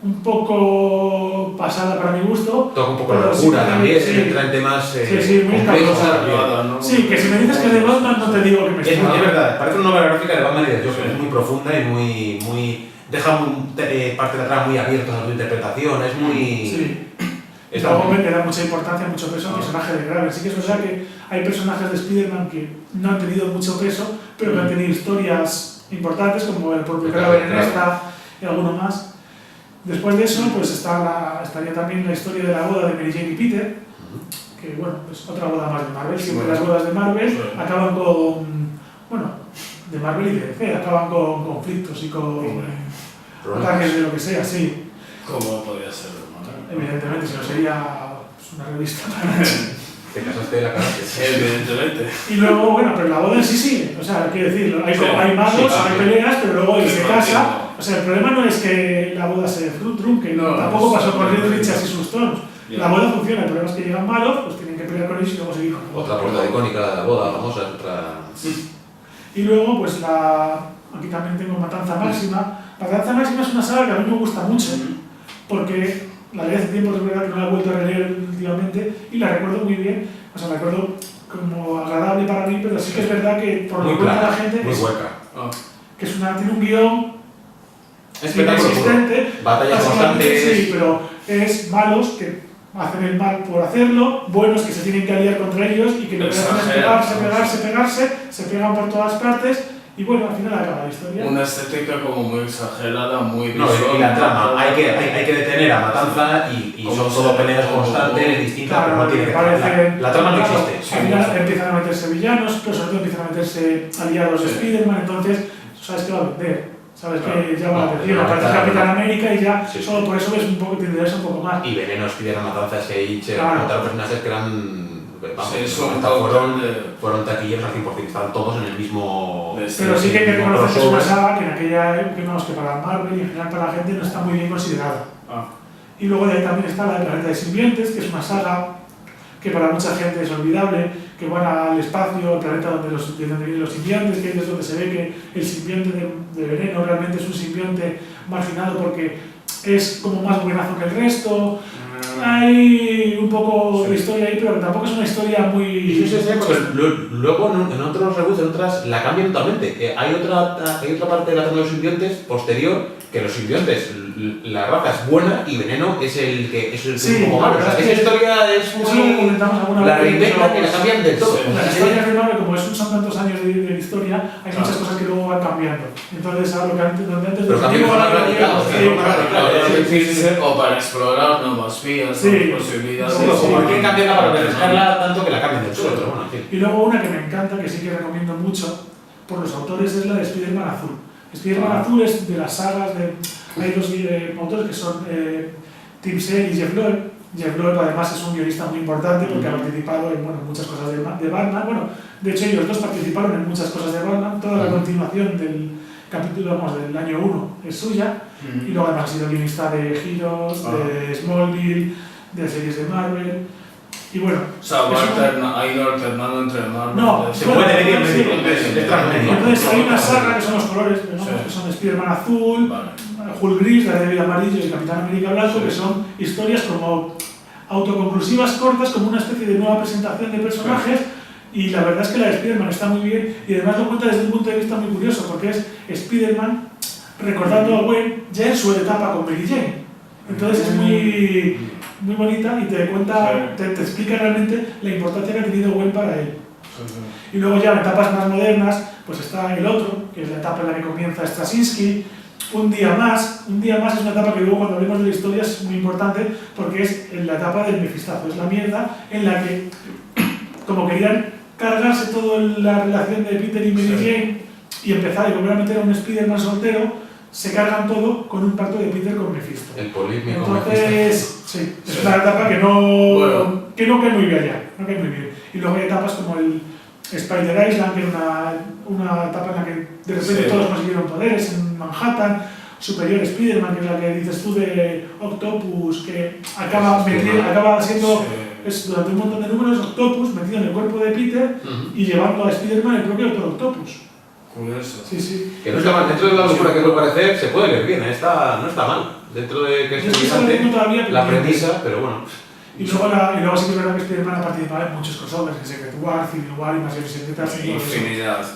un poco pasada para mi gusto. Toca un poco la pero sí locura que- también, sí. entra en temas Sí, muy complejos escabrosa. también. Sí, que si me dices que es de Batman no te digo que me Es estoy. verdad, parece una novela gráfica de Batman y de Joker, Sí. es muy profunda y muy deja parte de atrás muy abierta a tu interpretación, es muy... Sí. Y está luego muy- me da mucha importancia, mucho peso al personaje de Kraven. Sí que es verdad que hay personajes de Spider-Man que no han tenido mucho peso, pero que han tenido historias importantes, como el propio Kraven en esta y alguno más. Después de eso, pues estaría también la historia de la boda de Mary Jane y Peter, que bueno, es otra boda más de Marvel. Siempre las bodas de Marvel Sí. acaban con, bueno, de Marvel y de DC, acaban con conflictos y con ataques de lo que sea, sí. ¿Cómo podía ser, hermano? Evidentemente, si no sería pues, una revista. Te casaste de la cara. Evidentemente. Y luego, bueno, pero la boda en sí sigue. O sea, quiero decir, hay, Sí, hay magos, sí, hay sí. peleas, pero luego él Sí, se sí, casa. no. O sea, el problema no es que la boda se trunque, No, tampoco pasó sí, con sí, Reed sí. Richards y sus tonos. Ya. La boda funciona, el problema es que llegan malos, pues tienen que pelear con ellos y luego seguir con la Otra boda. portada icónica de la boda, famosa, otra... Y luego, pues aquí también tengo Matanza Máxima. Matanza Máxima es una saga que a mí me gusta mucho, porque la leí hace tiempo, es verdad que no la he vuelto a releer últimamente, y la recuerdo muy bien. O sea, la recuerdo como agradable para mí, pero sí que es verdad que por lo Muy que cuenta la clara, gente, muy es, hueca. Ah, que tiene un guión Espectáculo puro. inexistente, Batallas básicamente, constantes. sí, pero es malos que hacen el mal por hacerlo, buenos que se tienen que aliar contra ellos y que lo que hacen es Exageran. pegarse, se pegan por todas partes y bueno, al final acaba la historia. una estética como muy exagerada, muy No, visual. y la trama, hay que detener a Matanza y Como son se- todo peleas como- constantes, distintas, Claro, pero no tiene que parecen- la trama no claro, existe. Al final empiezan a meterse villanos, pero sobre todo empiezan a meterse aliados de Sí. Spider-Man, entonces sabes que va a vender. Sabes Claro. que llama la No, atención, no, aparece claro, Capitán no. América y ya Sí, sí. solo por eso ves un poco, te interesa un poco más. Y Veneno, Spider, Matanza, Sage, Claro. otros personajes que eran... Vamos, Sí, son hasta fueron, de- fueron taquilleros al 100%, estaban todos en el mismo... Pero sí que hay que mismo reconocer que es una crossover. saga que en aquella época, que para Marvel y en general para la gente no está muy bien considerada. Ah, Y luego de ahí también está la de Planeta de Simbiontes, que es una saga que para mucha gente es olvidable, que van al espacio, al planeta donde viven los simbiontes, que es donde se ve que el simbionte de Veneno realmente es un simbionte marginado porque es como más buenazo que el resto. Hay un poco Sí. de historia ahí, pero tampoco es una historia muy... Y sí, porque luego en otros reboots, en otras, la cambian totalmente. Hay otra parte de la trama de los simbiontes posterior, que los simbiontes, la raza es buena y Veneno es el que es Sí, un poco malo. O sea, la verdad esa es que historia es eso lo muy... comentamos alguna La vez, reinventan pero y la cambian del todo. Sí. las historias de Marvel, como son tantos años de historia, hay Claro. muchas cosas que luego van cambiando. Entonces, ahora lo que antes, donde antes Pero cambios ahora más lo que- radicales, sí, cambios más radicales. o para explorar nuevas vías, Sí. nuevas posibilidades. Sí, Como sí. como quieren cambiarla para refrescarla tanto que la cambien del suelo, pero bueno, en fin. Y luego una que me encanta, que sí que recomiendo mucho por los autores, es la de Spider-Man Azul. Spider-Man Ah. Azul es de las sagas de... Hay dos autores que son Tim Sale y Jeff Loeb. Jeff Loeb además es un guionista muy importante porque ha participado en muchas cosas de Batman. Bueno, de hecho ellos dos participaron en muchas cosas de Batman. Toda la continuación del capítulo, del año 1 es suya. Y luego además ha sido guionista de Heroes, de Smallville, de series de Marvel. Y bueno, O sea, es una- ha ido alternando entre Marvel. No, Se puede medir en sí, medio, es transmedia. entonces hay una saga que son los colores, ¿no? Sí. Que son Spider-Man azul, Vale. Hulk gris, Daredevil amarillo y Capitán América blanco, que son historias como autoconclusivas cortas, como una especie de nueva presentación de personajes. Y la verdad es que la de Spider-Man está muy bien y además lo cuenta desde un punto de vista muy curioso, porque es Spider-Man recordando a Gwen ya en su etapa con Mary Jane. Entonces es muy... muy bonita y te cuenta, te explica realmente la importancia que ha tenido Gwen para él. Y luego ya en etapas más modernas, pues está el otro, que es la etapa en la que comienza Straczynski. Un día más es una etapa que luego cuando hablemos de la historia es muy importante porque es la etapa del mefistazo, es la mierda en la que, como querían cargarse toda la relación de Peter y Mary Jane y empezar y volver a meter a un Spider-Man soltero, se cargan todo con un pacto de Peter con Mephisto. El polímico. Entonces, sí, es una etapa que no cae muy bien ya, no cae muy bien. Y luego hay etapas como el Spider Island, que era una etapa en la que de repente todos consiguieron poderes en Manhattan. Superior Spider-Man, que es la que dices tú de Octopus, que acaba siendo durante un montón de números Octopus metido en el cuerpo de Peter y llevando a Spider-Man el propio Doctor Octopus. Curioso. Sí. Que no está mal, dentro de la locura que puede parecer, se puede leer bien, no está mal. Dentro de que es interesante la premisa, pero bueno. Y luego sí que es verdad que Spider-Man ha participado en muchos crossovers, que Secret War, Civil War, Invasiones Secretas y infinidad.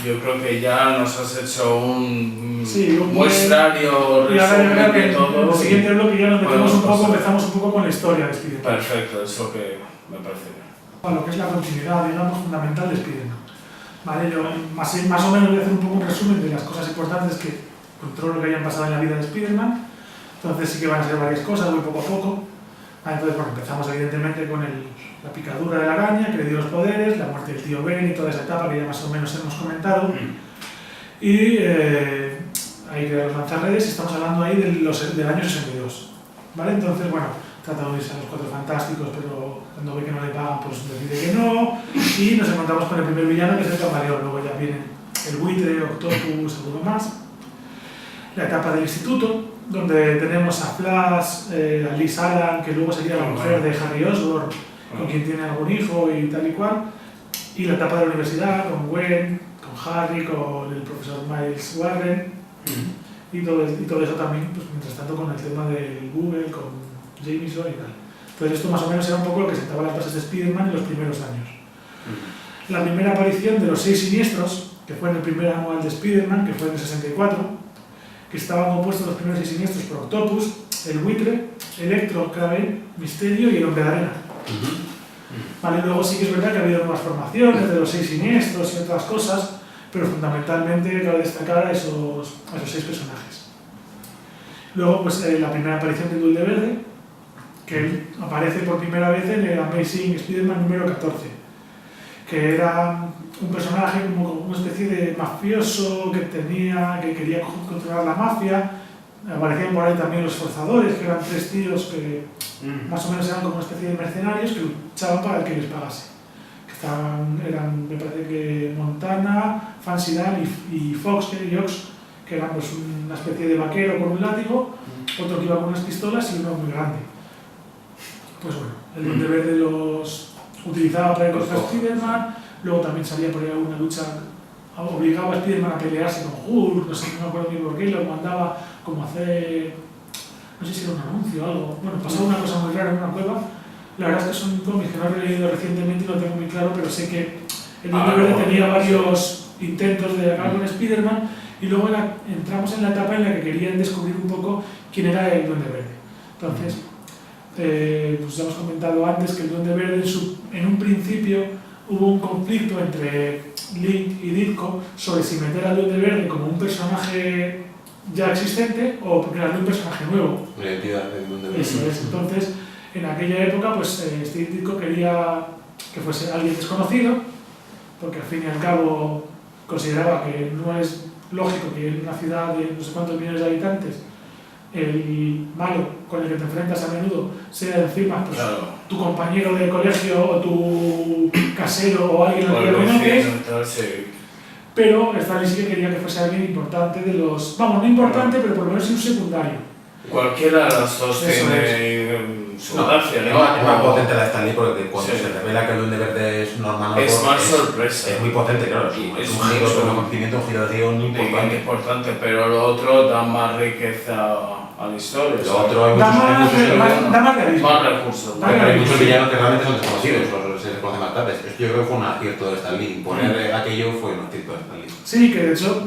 Yo creo que ya nos has hecho un muestrario resumen de todo. En el siguiente bloque ya nos empezamos un poco con la historia de Spider-Man. Perfecto, eso que me parece bien. Bueno, lo que es la continuidad, digamos, fundamental de Spider-Man. Vale, yo más o menos voy a hacer un poco un resumen de las cosas importantes que controlo que hayan pasado en la vida de Spider-Man. Entonces sí que van a ser varias cosas, muy poco a poco. Entonces, bueno, empezamos evidentemente con la picadura de la araña, que le dio los poderes, la muerte del tío Ben y toda esa etapa que ya más o menos hemos comentado. Y ahí quedan los lanzarredes, estamos hablando ahí del año 62. ¿Vale? Entonces, bueno, trata de irse a los Cuatro Fantásticos, pero cuando ve que no le pagan, pues decide que no. Y nos encontramos con el primer villano, que es el Camaleón. Luego ya vienen el Buitre, Octopus, alguno más. La etapa del instituto, donde tenemos a Flash, a Liz Allen, que luego sería la mujer de Harry Osborn, con quien tiene algún hijo y tal y cual. Y la etapa de la universidad, con Gwen, con Harry, con el profesor Miles Warren. Y todo eso también, pues mientras tanto con el tema del Google, con Jameson y tal. Entonces esto más o menos era un poco lo que sentaba las bases de Spider-Man en los primeros años. La primera aparición de los 6 siniestros, que fue en el primer anual de Spider-Man, que fue en el 64, que estaban compuestos los primeros 6 siniestros por Octopus, el Buitre, Electro, Kraven, Misterio y el Hombre de Arena. Vale, luego sí que es verdad que ha habido nuevas formaciones de los 6 siniestros y otras cosas, pero fundamentalmente cabe destacar a esos 6 personajes. Luego, pues la primera aparición del Duende Verde, que aparece por primera vez en el Amazing Spider-Man número 14, que era un personaje como una especie de mafioso que quería controlar la mafia. Aparecían por ahí también los forzadores, que eran 3 tíos que más o menos eran como una especie de mercenarios que luchaban para el que les pagase. Eran, me parece que Montana, Fancy Dan y Fox, que eran pues una especie de vaquero con un látigo, otro que iba con unas pistolas y uno muy grande. Pues bueno, el Duende Verde los utilizaba para ir contra Spider-Man, luego también salía por ahí alguna lucha, obligaba a Spider-Man a pelearse con Hulk, no sé, no me acuerdo ni por qué, lo mandaba como a hacer, no sé si era un anuncio o algo, bueno, pasaba una cosa muy rara en una cueva. La verdad es que son cómics que no he leído recientemente y no tengo muy claro, pero sé que el Duende Verde tenía varios intentos de acabar con Spider-Man y luego entramos en la etapa en la que querían descubrir un poco quién era el Duende Verde. Entonces, pues ya hemos comentado antes que el Duende Verde en un principio hubo un conflicto entre Link y Ditko sobre si meter al Duende Verde como un personaje ya existente o crearle un personaje nuevo. La identidad del Duende Verde. Eso es. Entonces, en aquella época, pues Steve Ditko quería que fuese alguien desconocido, porque al fin y al cabo consideraba que no es lógico que en una ciudad de no sé cuántos millones de habitantes el malo con el que te enfrentas a menudo sea encima pues, tu compañero de colegio o tu casero o alguien al que lo conoces. Pero Stanley sí que quería que fuese alguien importante de los... Vamos, no importante, pero por lo menos un secundario. Cualquiera de las dos tiene su gracia, ¿no? Es más potente la de Stanley porque cuando se revela que el Duende Verde es Norman Osborn, es más sorpresa. Es muy potente, claro. Es un giro de conocimiento, un giro de guión importante, pero lo otro da más riqueza a la historia. Lo otro hay da más realismo. Más recursos. Pero hay muchos villanos que realmente son desconocidos. se conoce más tarde. Yo creo que fue un acierto de Stan Lee. Poner aquello fue un acierto de Stan Lee. Sí, que de hecho,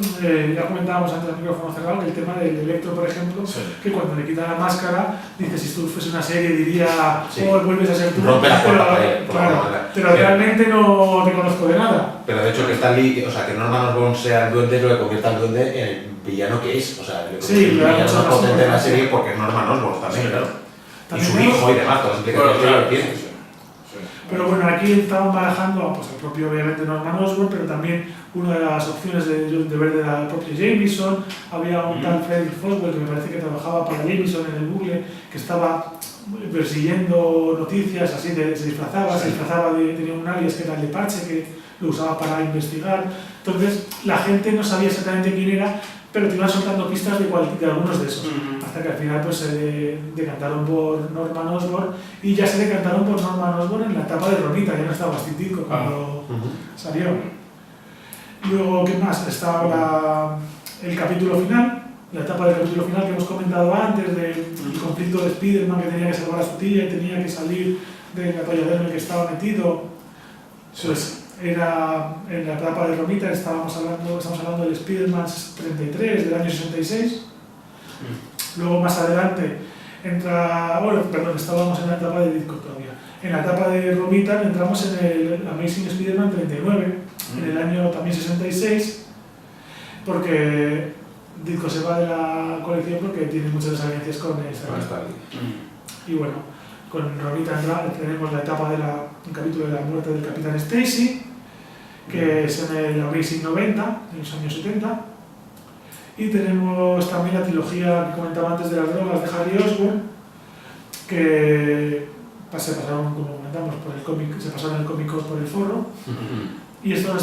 ya comentábamos antes del micrófono cerrado que el tema del Electro, por ejemplo, Sí. que cuando le quita la máscara, dice, si esto fuese una serie diría, Sí. oh, vuelves a ser tú. Rompe la pero, cuarta pared, por claro, la manera. pero realmente no te conozco de nada. Pero de hecho que Stan Lee, o sea, que Norman Osborn sea el duende, lo que convierte al duende en el villano que es. O sea, le Sí, convierte en el claro, villano mucho más más potente de la importante. serie porque es Norman Osborn también, Sí. claro. Y También su tenemos- hijo y demás, todas las Bueno, implicaciones que claro, tiene. sí. Pero bueno, aquí estaban barajando pues, el propio, obviamente, Norman Osborn, pero también una de las opciones de ver de la propia Jameson. Había un tal Frederick Foswell que me parece que trabajaba para Jameson en el Google, que estaba persiguiendo noticias, así se disfrazaba, tenía un alias que era el de Pache, que lo usaba para investigar. Entonces, la gente no sabía exactamente quién era, pero te iban soltando pistas de algunos de esos. Hasta que al final pues, se decantaron por Norman Osborn y ya se decantaron por Norman Osborn en la etapa de Romita, ya no estaba Steve Ditko cuando salió. Luego, ¿qué más? Estaba el capítulo final, la etapa del capítulo final que hemos comentado antes, del conflicto de Spider-Man que tenía que salvar a su tía y tenía que salir del atolladero en el que estaba metido. Pues era en la etapa de Romita, estamos hablando del Spider-Man 33 del año 66. Luego más adelante estábamos en la etapa de Ditko todavía. En la etapa de Romita entramos en el Amazing Spider-Man 39, en el año también 66, porque Ditko se va de la colección porque tiene muchas desavenencias con Stan Lee. Y bueno, con Romita tenemos la etapa un capítulo de la muerte del Capitán Stacy, que es en el Amazing 90, en los años 70. Y tenemos también la trilogía que comentaba antes de las drogas de Harry Osborn, que se pasaron, como comentamos, por el cómic, se pasaron el cómic por el forro. Y esto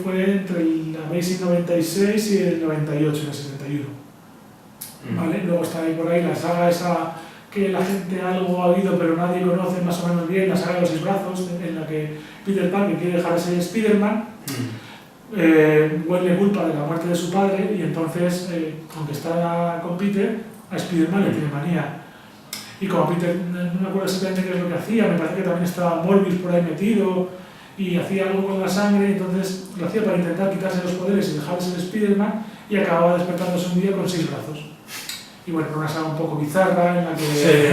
fue entre el Amazing 96 y el 98, en el 71. ¿Vale? Luego está ahí por ahí la saga esa que la gente algo ha oído pero nadie conoce más o menos bien, la saga de los 6 brazos, en la que Peter Parker quiere dejar de ser Spider-Man. Huele culpa de la muerte de su padre y entonces, aunque está con Peter, a Spider-Man le tiene manía. Y como Peter, no me acuerdo exactamente qué es lo que hacía, me parece que también estaba Morbius por ahí metido y hacía algo con la sangre, entonces lo hacía para intentar quitarse los poderes y dejar de ser Spider-Man y acababa despertándose un día con 6 brazos. Y bueno, una saga un poco bizarra en la que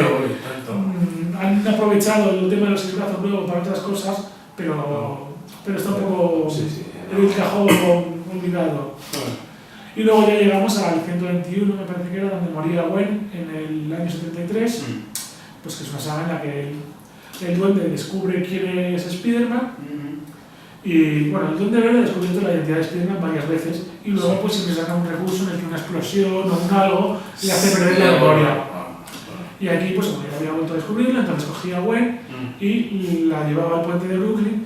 han aprovechado el tema de los 6 brazos luego para otras cosas, pero está un poco en el cajón olvidado. Y luego ya llegamos al 121, me parece que era, donde moría Gwen en el año 73, pues que es una saga en la que el duende descubre quién es Spider-Man. Y bueno, el Duende Verde ha descubierto la identidad de Spider-Man varias veces y luego pues siempre saca un recurso en el que una explosión o un algo le hace perder la memoria. Y aquí pues como ya había vuelto a descubrirlo, entonces cogía a Gwen y la llevaba al puente de Brooklyn.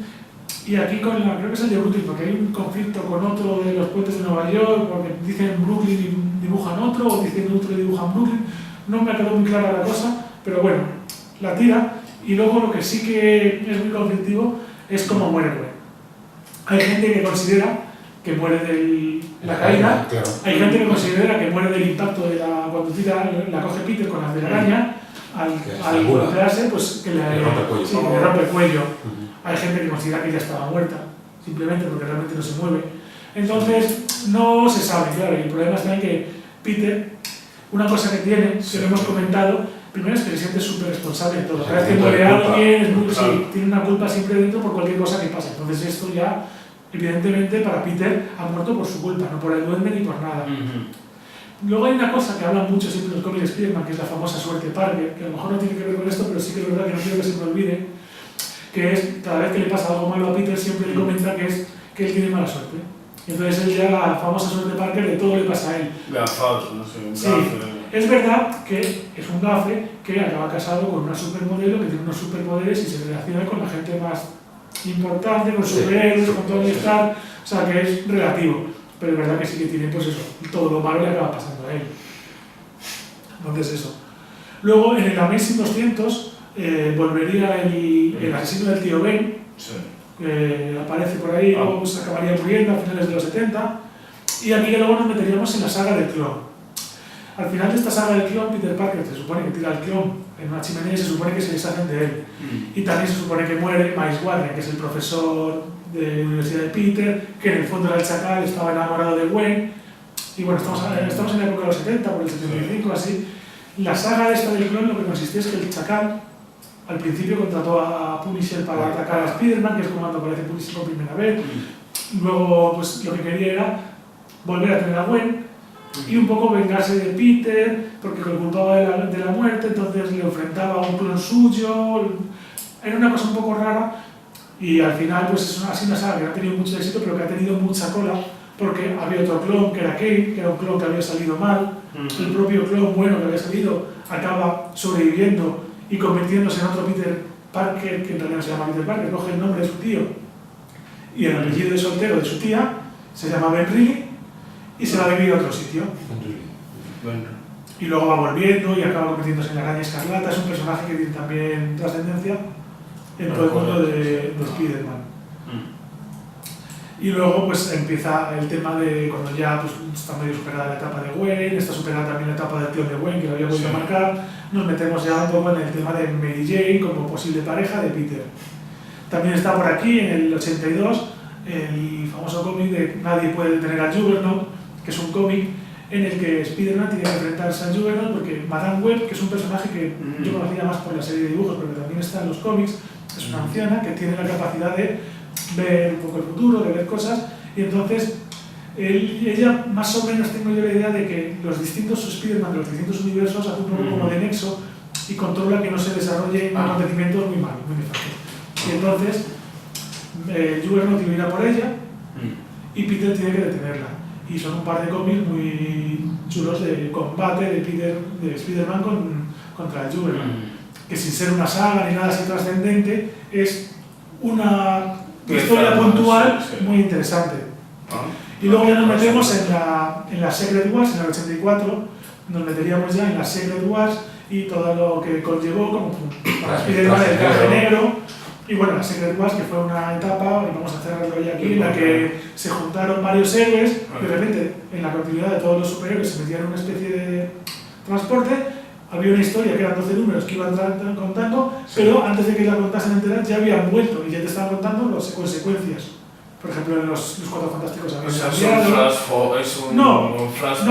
Y aquí creo que es el de Brooklyn, porque hay un conflicto con otro de los puentes de Nueva York, porque dicen Brooklyn y dibujan otro, o dicen otro y dibujan Brooklyn. No me ha quedado muy clara la cosa, pero bueno, la tira. Y luego lo que sí que es muy conflictivo es cómo muere Gwen. Hay gente que considera que muere de la caída, claro. Hay gente que considera que muere del impacto de cuando la coge Peter con la telaraña, al golpearse, pues que le rompe el cuello. Hay gente que considera que ya estaba muerta, simplemente porque realmente no se mueve. Entonces, no se sabe, claro, y el problema está en que Peter, una cosa que tiene, que lo hemos comentado, primero es que se siente súper responsable de todo. Cada vez que muere alguien, tiene una culpa siempre dentro por cualquier cosa que pase. Entonces esto ya, evidentemente, para Peter ha muerto por su culpa, no por el duende ni por nada. Luego hay una cosa que hablan mucho siempre en los cómics de Spider-Man, que es la famosa suerte Parker, que a lo mejor no tiene que ver con esto, pero sí que es verdad que no quiero que se me olvide, que es, cada vez que le pasa algo malo a Peter, siempre le comenta que él tiene mala suerte. Y entonces él ya la famosa suerte Parker, de todo le pasa a él. Gafados, no sé, un sí, gafe. Es verdad que es un gafe que acaba casado con una supermodelo que tiene unos superpoderes y se relaciona con la gente más importante, con superhéroes, con todo el estar, o sea que es relativo. Pero es verdad que sí que tiene, pues eso, todo lo malo le acaba pasando a él. Entonces eso. Luego en el Amazing 200 volvería el asesino del tío Ben, que aparece por ahí, luego se acabaría muriendo a finales de los 70, y aquí luego nos meteríamos en la saga del clon. Al final de esta saga del clon, Peter Parker se supone que tira el clon en una chimenea y se supone que se deshacen de él. Y también se supone que muere Miles Warren, que es el profesor de la Universidad de Peter, que en el fondo era el chacal, estaba enamorado de Gwen. Y bueno, estamos en la época de los 70, por el 75, así. La saga esta del clon lo que consistía es que el chacal al principio contrató a Punisher para atacar a Spider-Man, que es cuando aparece Punisher por primera vez. Luego, pues lo que quería era volver a tener a Gwen y un poco vengarse de Peter, porque lo culpaba de la muerte, entonces le enfrentaba a un clon suyo. Era una cosa un poco rara y al final pues es una saga que no ha tenido mucho éxito, pero que ha tenido mucha cola, porque había otro clon que era Kate, que era un clon que había salido mal. El propio clon bueno que había salido acaba sobreviviendo y convirtiéndose en otro Peter Parker, que en realidad no se llama Peter Parker, coge el nombre de su tío y el apellido de soltero de su tía, se llama Ben Reilly y se va a vivir a otro sitio. Y luego va volviendo y acaba convirtiéndose en la Araña Escarlata. Es un personaje que tiene también trascendencia en todo el mundo de Spider-Man. Y luego pues empieza el tema de cuando ya pues, está medio superada la etapa de Gwen, está superada también la etapa del clon de Gwen, que lo había vuelto a marcar. Nos metemos ya un poco en el tema de Mary Jane como posible pareja de Peter. También está por aquí, en el 82, el famoso cómic de Nadie puede detener a Juggernaut, que es un cómic en el que Spider-Man tiene que enfrentarse a Juggernaut porque Madame Web, que es un personaje que yo conocía más por la serie de dibujos, pero que también está en los cómics, es una anciana que tiene la capacidad de ver un poco el futuro, de ver cosas, y entonces ella más o menos tengo yo la idea de que los distintos Spider-Man de los distintos universos hacen un poco como de nexo y controla que no se desarrollen acontecimientos muy malos, muy nefastos. Y entonces Juggernaut tiene que ir a por ella y Peter tiene que detenerla. Y son un par de cómics muy chulos de combate de Spider-Man contra el Juggernaut. Que sin ser una saga ni nada así trascendente, es una historia puntual muy interesante. Y luego ya nos metemos en la Secret Wars, en el 84, nos meteríamos ya en la Secret Wars y todo lo que conllevó como para Spider-Man del traje negro. Y bueno, la Secret Wars, que fue una etapa, y vamos a cerrarlo ya aquí, en la que se juntaron varios héroes, de repente en la continuidad de todos los superhéroes se metían en una especie de transporte. Había una historia que eran 12 números que iban contando, pero antes de que la contasen entera ya habían vuelto y ya te estaban contando las consecuencias. Por ejemplo, en los Cuatro Fantásticos habían cambiado. Un flashback.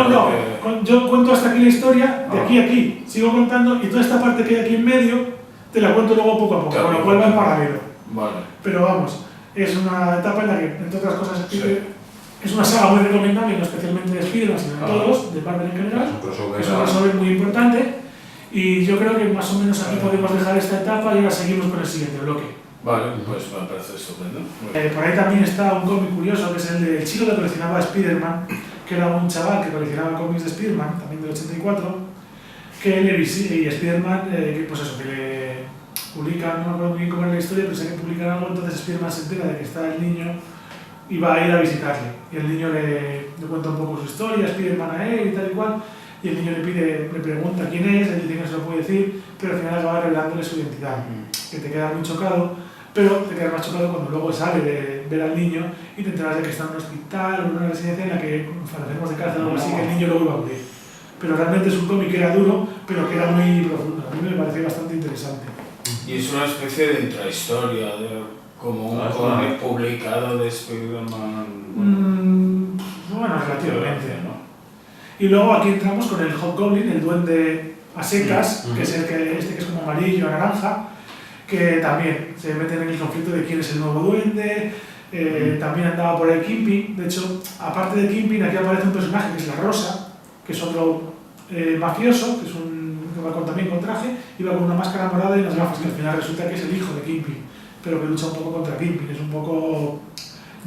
No. Yo cuento hasta aquí la historia, de aquí a aquí. Sigo contando y toda esta parte que hay aquí en medio te la cuento luego poco a poco, con lo cual va en paralelo. Vale. Pero vamos, es una etapa en la que, entre otras cosas, es una saga muy recomendable, no especialmente de Spider-Man, sino de todos, de Marvel en general. Es un crossover muy importante y yo creo que más o menos aquí podemos dejar esta etapa y ahora seguimos con el siguiente bloque. Vale, pues me parece estupendo. Por ahí también está un cómic curioso que es el del chico que coleccionaba Spider-Man, que era un chaval que coleccionaba cómics de Spider-Man, también del 84, que le visita y Spider-Man, pues eso, que le publican, no me acuerdo muy bien cómo era la historia, pero sé que publican algo, entonces Spider-Man se entera de que está el niño y va a ir a visitarle. Y el niño le cuenta un poco su historia, Spider-Man a él y tal y cual, y el niño le pregunta quién es, él dice que no se lo puede decir, pero al final acaba revelándole su identidad, que te queda muy chocado, pero te queda más chocado cuando luego sale de ver al niño y te enteras de que está en un hospital o en una residencia en la que fantasmas de cárcel o algo así, que el niño luego iba a morir. Pero realmente es un cómic que era duro, pero que era muy profundo. A mí me pareció bastante interesante. Y es una especie de intrahistoria, como un cómic publicado de Spider-Man. Bueno, relativamente, ¿no? Y luego aquí entramos con el Hobgoblin, el duende a secas, que es el que es como amarillo, naranja, que también se meten en el conflicto de quién es el nuevo duende. También andaba por el Kingpin. De hecho, aparte de Kingpin, aquí aparece un personaje que es la Rosa, que es otro mafioso, que es que va también con traje, y va con una máscara morada y unas gafas, que al final resulta que es el hijo de Kingpin, pero que lucha un poco contra Kingpin. Es un poco...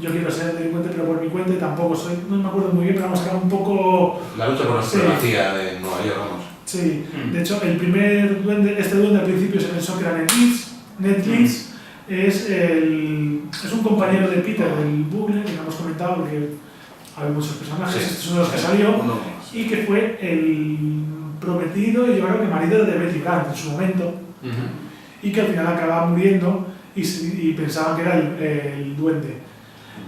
Yo quiero ser delincuente, pero por mi cuenta, y tampoco soy... No me acuerdo muy bien, pero vamos a hablar un poco... La lucha por la supremacía de Nueva York, vamos. Sí, de hecho, el primer duende, este duende al principio se pensó que era Ned Leeds. Ned Leeds es un compañero de Peter del Bugle, que no hemos comentado porque hay muchos personajes, este es uno de los que salió, y que fue el prometido y yo creo que marido de Betty Brant en su momento, y que al final acababa muriendo y pensaban que era el duende.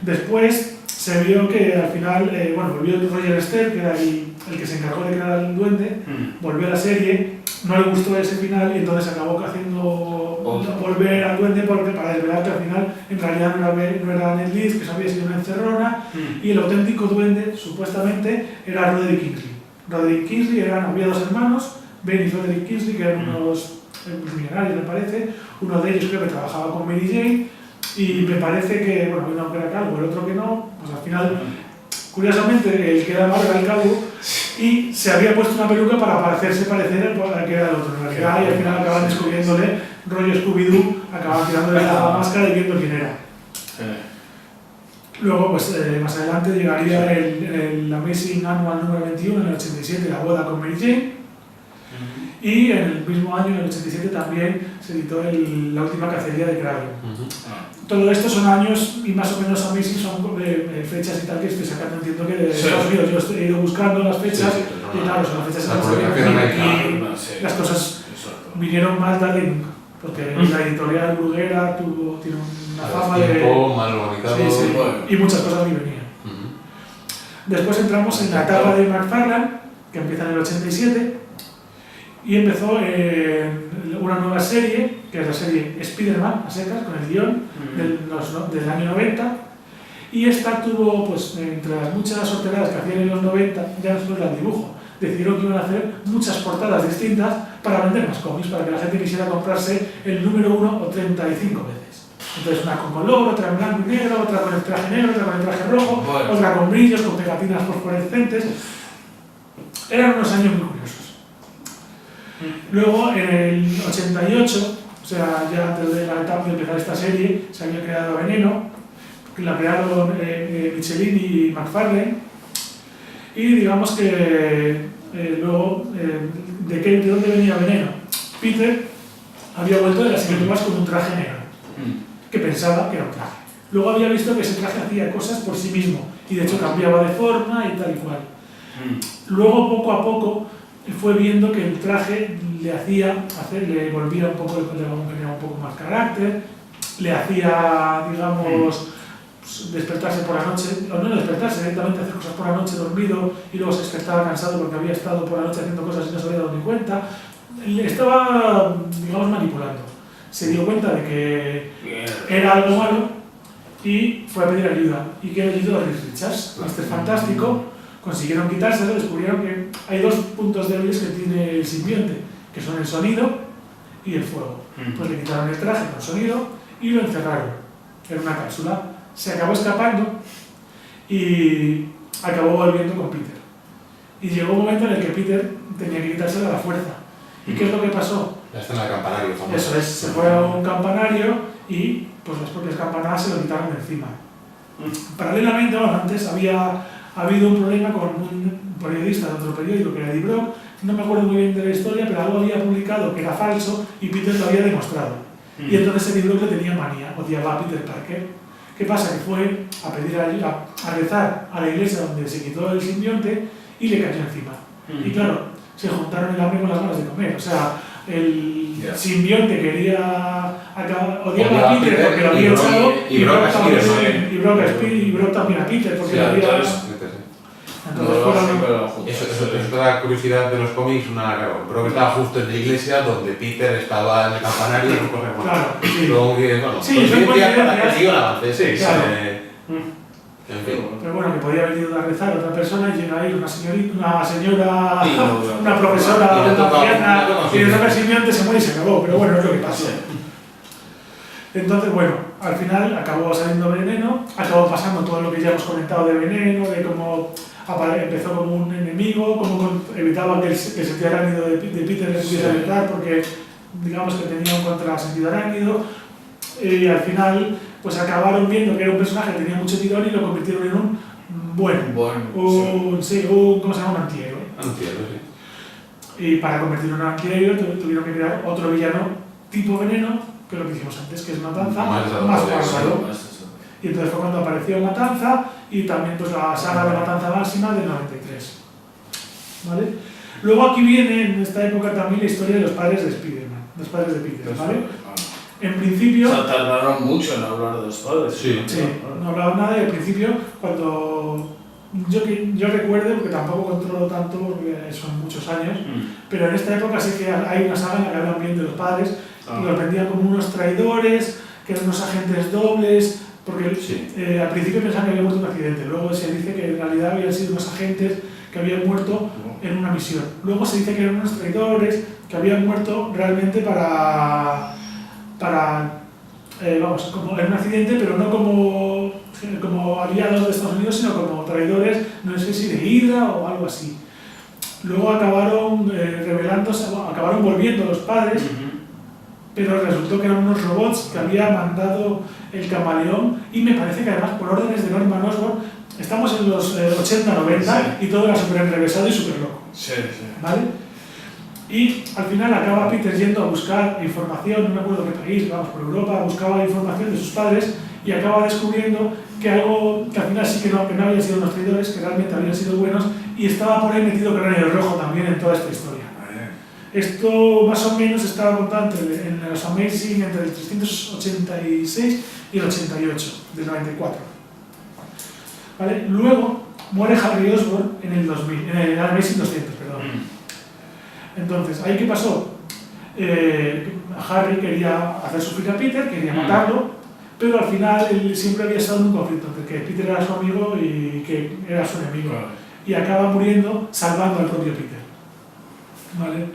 Después se vio que al final, volvió Roger Stern, que era el que se encargó de crear el duende, volvió a la serie, no le gustó ese final y entonces acabó haciendo volver al duende para desvelar que al final en realidad no era Annette Lees, que se había sido una encerrona, y el auténtico duende supuestamente era Roderick Kingsley. Roderick Kingsley había dos hermanos, Ben y Roderick Kingsley, que eran unos millonarios me parece, uno de ellos creo que trabajaba con Mary Jane, y me parece que, uno que era calvo, el otro que no, pues al final, curiosamente, el que era malo era el calvo, y se había puesto una peluca para parecer al que era el otro, en realidad, y al final acaban descubriéndole rollo Scooby-Doo, acaban tirándole la máscara y viendo quién era. Luego, pues más adelante llegaría el Amazing Annual número 21, en el 87, la boda con Mary Jane. Y en el mismo año, en el 87, también se editó la última cacería de Kraven. Todo esto son años y más o menos Amazing son fechas y tal que estoy sacando, entiendo que de Estados Unidos. Yo he ido buscando las fechas y claro, son las fechas y las cosas vinieron más tarde y nunca. Porque la editorial Bruguera tiene una fama tiempo, mal organizado, y muchas cosas ni venían. Después entramos en la etapa de McFarlane, que empieza en el 87, y empezó una nueva serie, que es la serie Spider-Man, a secas, con el guión del año 90, y esta tuvo, pues, entre las muchas sorteadas que hacían en los 90, ya no solo era el dibujo, decidieron que iban a hacer muchas portadas distintas para vender más cómics, para que la gente quisiera comprarse el número 1 o 35 veces. Entonces una con color, otra en blanco y negro, otra con el traje negro, otra con el traje rojo, otra con brillos, con pegatinas fosforescentes. Eran unos años muy curiosos. Luego, en el 88, o sea, ya antes de la etapa de empezar esta serie, se había creado Veneno, la crearon Michelin y McFarlane, y digamos que luego, ¿de dónde venía Veneno? Peter había vuelto de las Secret con un traje negro, que pensaba que era un traje. Luego había visto que ese traje hacía cosas por sí mismo, y de hecho cambiaba de forma y tal y cual. Luego, poco a poco, fue viendo que el traje le volvía un poco, le ponía un poco más carácter, le hacía, digamos, despertarse por la noche, o no despertarse, directamente hacer cosas por la noche dormido y luego se despertaba cansado porque había estado por la noche haciendo cosas y no se había dado ni cuenta. Le estaba, digamos, manipulando. Se dio cuenta de que era algo malo y fue a pedir ayuda. ¿Y qué ayudó a Reed Richards? Mr. Fantástico. Consiguieron quitárselo, descubrieron que hay dos puntos débiles que tiene el simbionte, que son el sonido y el fuego. Pues le quitaron el traje con sonido y lo encerraron en una cápsula. Se acabó escapando y acabó volviendo con Peter. Y llegó un momento en el que Peter tenía que quitárselo a la fuerza. ¿Y qué es lo que pasó? La escena del campanario, famoso. Eso es, se fue a un campanario y pues las propias campanadas se lo quitaron de encima. Paralelamente, antes había habido un problema con un periodista de otro periódico que era Eddie Brock, no me acuerdo muy bien de la historia, pero algo había publicado que era falso y Peter lo había demostrado. Y entonces Eddie Brock le tenía manía, odiaba a Peter Parker. ¿Qué pasa? Que fue a pedir ayuda, a rezar a la iglesia donde se quitó el simbionte y le cayó encima. Y claro, se juntaron el hambre con las ganas de comer. O sea, el simbionte odiaba a Peter porque lo había echado y Brock también a Peter porque lo había... Eso es otra curiosidad de los cómics, creo que estaba justo en la iglesia donde Peter estaba en el campanario y no corre bueno. Claro, sí. Luego que, coincidencias para que siga el avance. Sí, claro. En fin. Pero bueno, que podía haber ido a rezar a otra persona y llega ahí una señora, una profesora, una anciana, y de repente el simbionte se muere y se acabó, pero bueno, es lo que pasó. Entonces, bueno, al final acabó saliendo Veneno, acabó pasando todo lo que ya hemos comentado de Veneno, de cómo empezó como un enemigo, cómo evitaba que el sentido arácnido de Peter le pudiera entrar porque digamos que tenía un contrasentido arácnido, y al final pues acabaron viendo que era un personaje que tenía mucho tirón y lo convirtieron en un ¿cómo se llama? Un antihéroe. Y para convertirlo en un antihéroe tuvieron que crear otro villano tipo Veneno, que es lo que hicimos antes, que es Matanza, más bárbaro. Y entonces fue cuando apareció Matanza y también pues la saga de Matanza Máxima del 93. ¿Vale? Luego aquí viene en esta época también la historia de los padres de Spider-Man, los padres de Peter, ¿vale? En principio... O sea, tardaron mucho en hablar de los padres. Sí. no hablaban nada y al principio, cuando yo recuerdo, porque tampoco controlo tanto, porque son muchos años, pero en esta época sí que hay una saga en la que hablan bien de los padres, y los vendían como unos traidores, que eran unos agentes dobles, porque al principio pensaban que había muerto en un accidente, luego se dice que en realidad habían sido unos agentes que habían muerto en una misión. Luego se dice que eran unos traidores que habían muerto realmente para vamos, como en un accidente, pero no como aliados de Estados Unidos, sino como traidores, no sé si de Hydra o algo así. Luego acabaron revelándose, acabaron volviendo los padres, pero resultó que eran unos robots que había mandado el Camaleón, y me parece que además por órdenes de Norman Osborn, estamos en los 80-90 y todo era súper enrevesado y súper loco. ¿Vale? Y al final acaba Peter yendo a buscar información, no me acuerdo qué país, vamos, por Europa, buscaba información de sus padres y acaba descubriendo que algo que al final sí que no habían sido unos traidores, que realmente habían sido buenos, y estaba por ahí metido Cráneo Rojo también en toda esta historia. Esto más o menos estaba contado en los Amazing entre el 386 y el 88, del 94. ¿Vale? Luego muere Harry Osborn en el 2000, en el Amazing 200, perdón. Entonces, ¿ahí qué pasó? Harry quería hacer sufrir a Peter, quería matarlo, pero al final él siempre había estado en un conflicto entre que Peter era su amigo y que era su enemigo. Y acaba muriendo salvando al propio Peter. ¿Vale?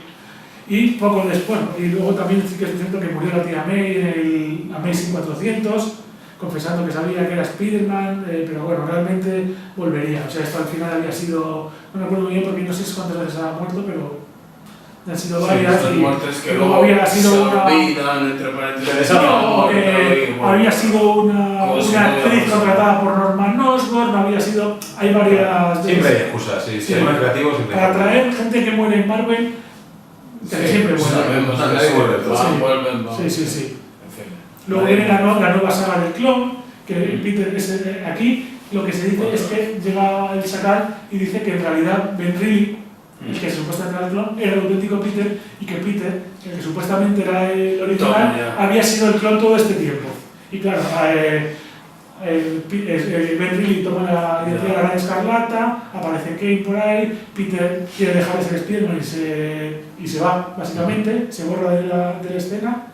Y poco después, y luego también sí que es cierto que murió la tía May en el Amazing 400, confesando que sabía que era Spider-Man, pero bueno, realmente volvería. O sea, esto al final había sido, no me acuerdo muy bien porque no sé cuántas veces ha muerto, pero han sido varias. Sí, muertes que luego había sido una... entre paréntesis. No, había sido una actriz contratada por Norman Osborn, había sido... Hay varias... Siempre hay excusas, sí, si son creativos siempre. Para traer gente que muere en Marvel, que siempre muere. Sí. Luego viene la nueva saga del clon, que Peter aquí lo que se dice es que llega el sacar y dice que en realidad Ben Reilly, el que supuestamente era el clon, era el auténtico Peter, y que Peter, el que supuestamente era el original, había sido el clon todo este tiempo. Y claro, Ben Reilly toma la identidad de la Gran Escarlata, aparece Kane por ahí, Peter quiere dejar de ser Spider-Man y se va, básicamente, se borra de la escena.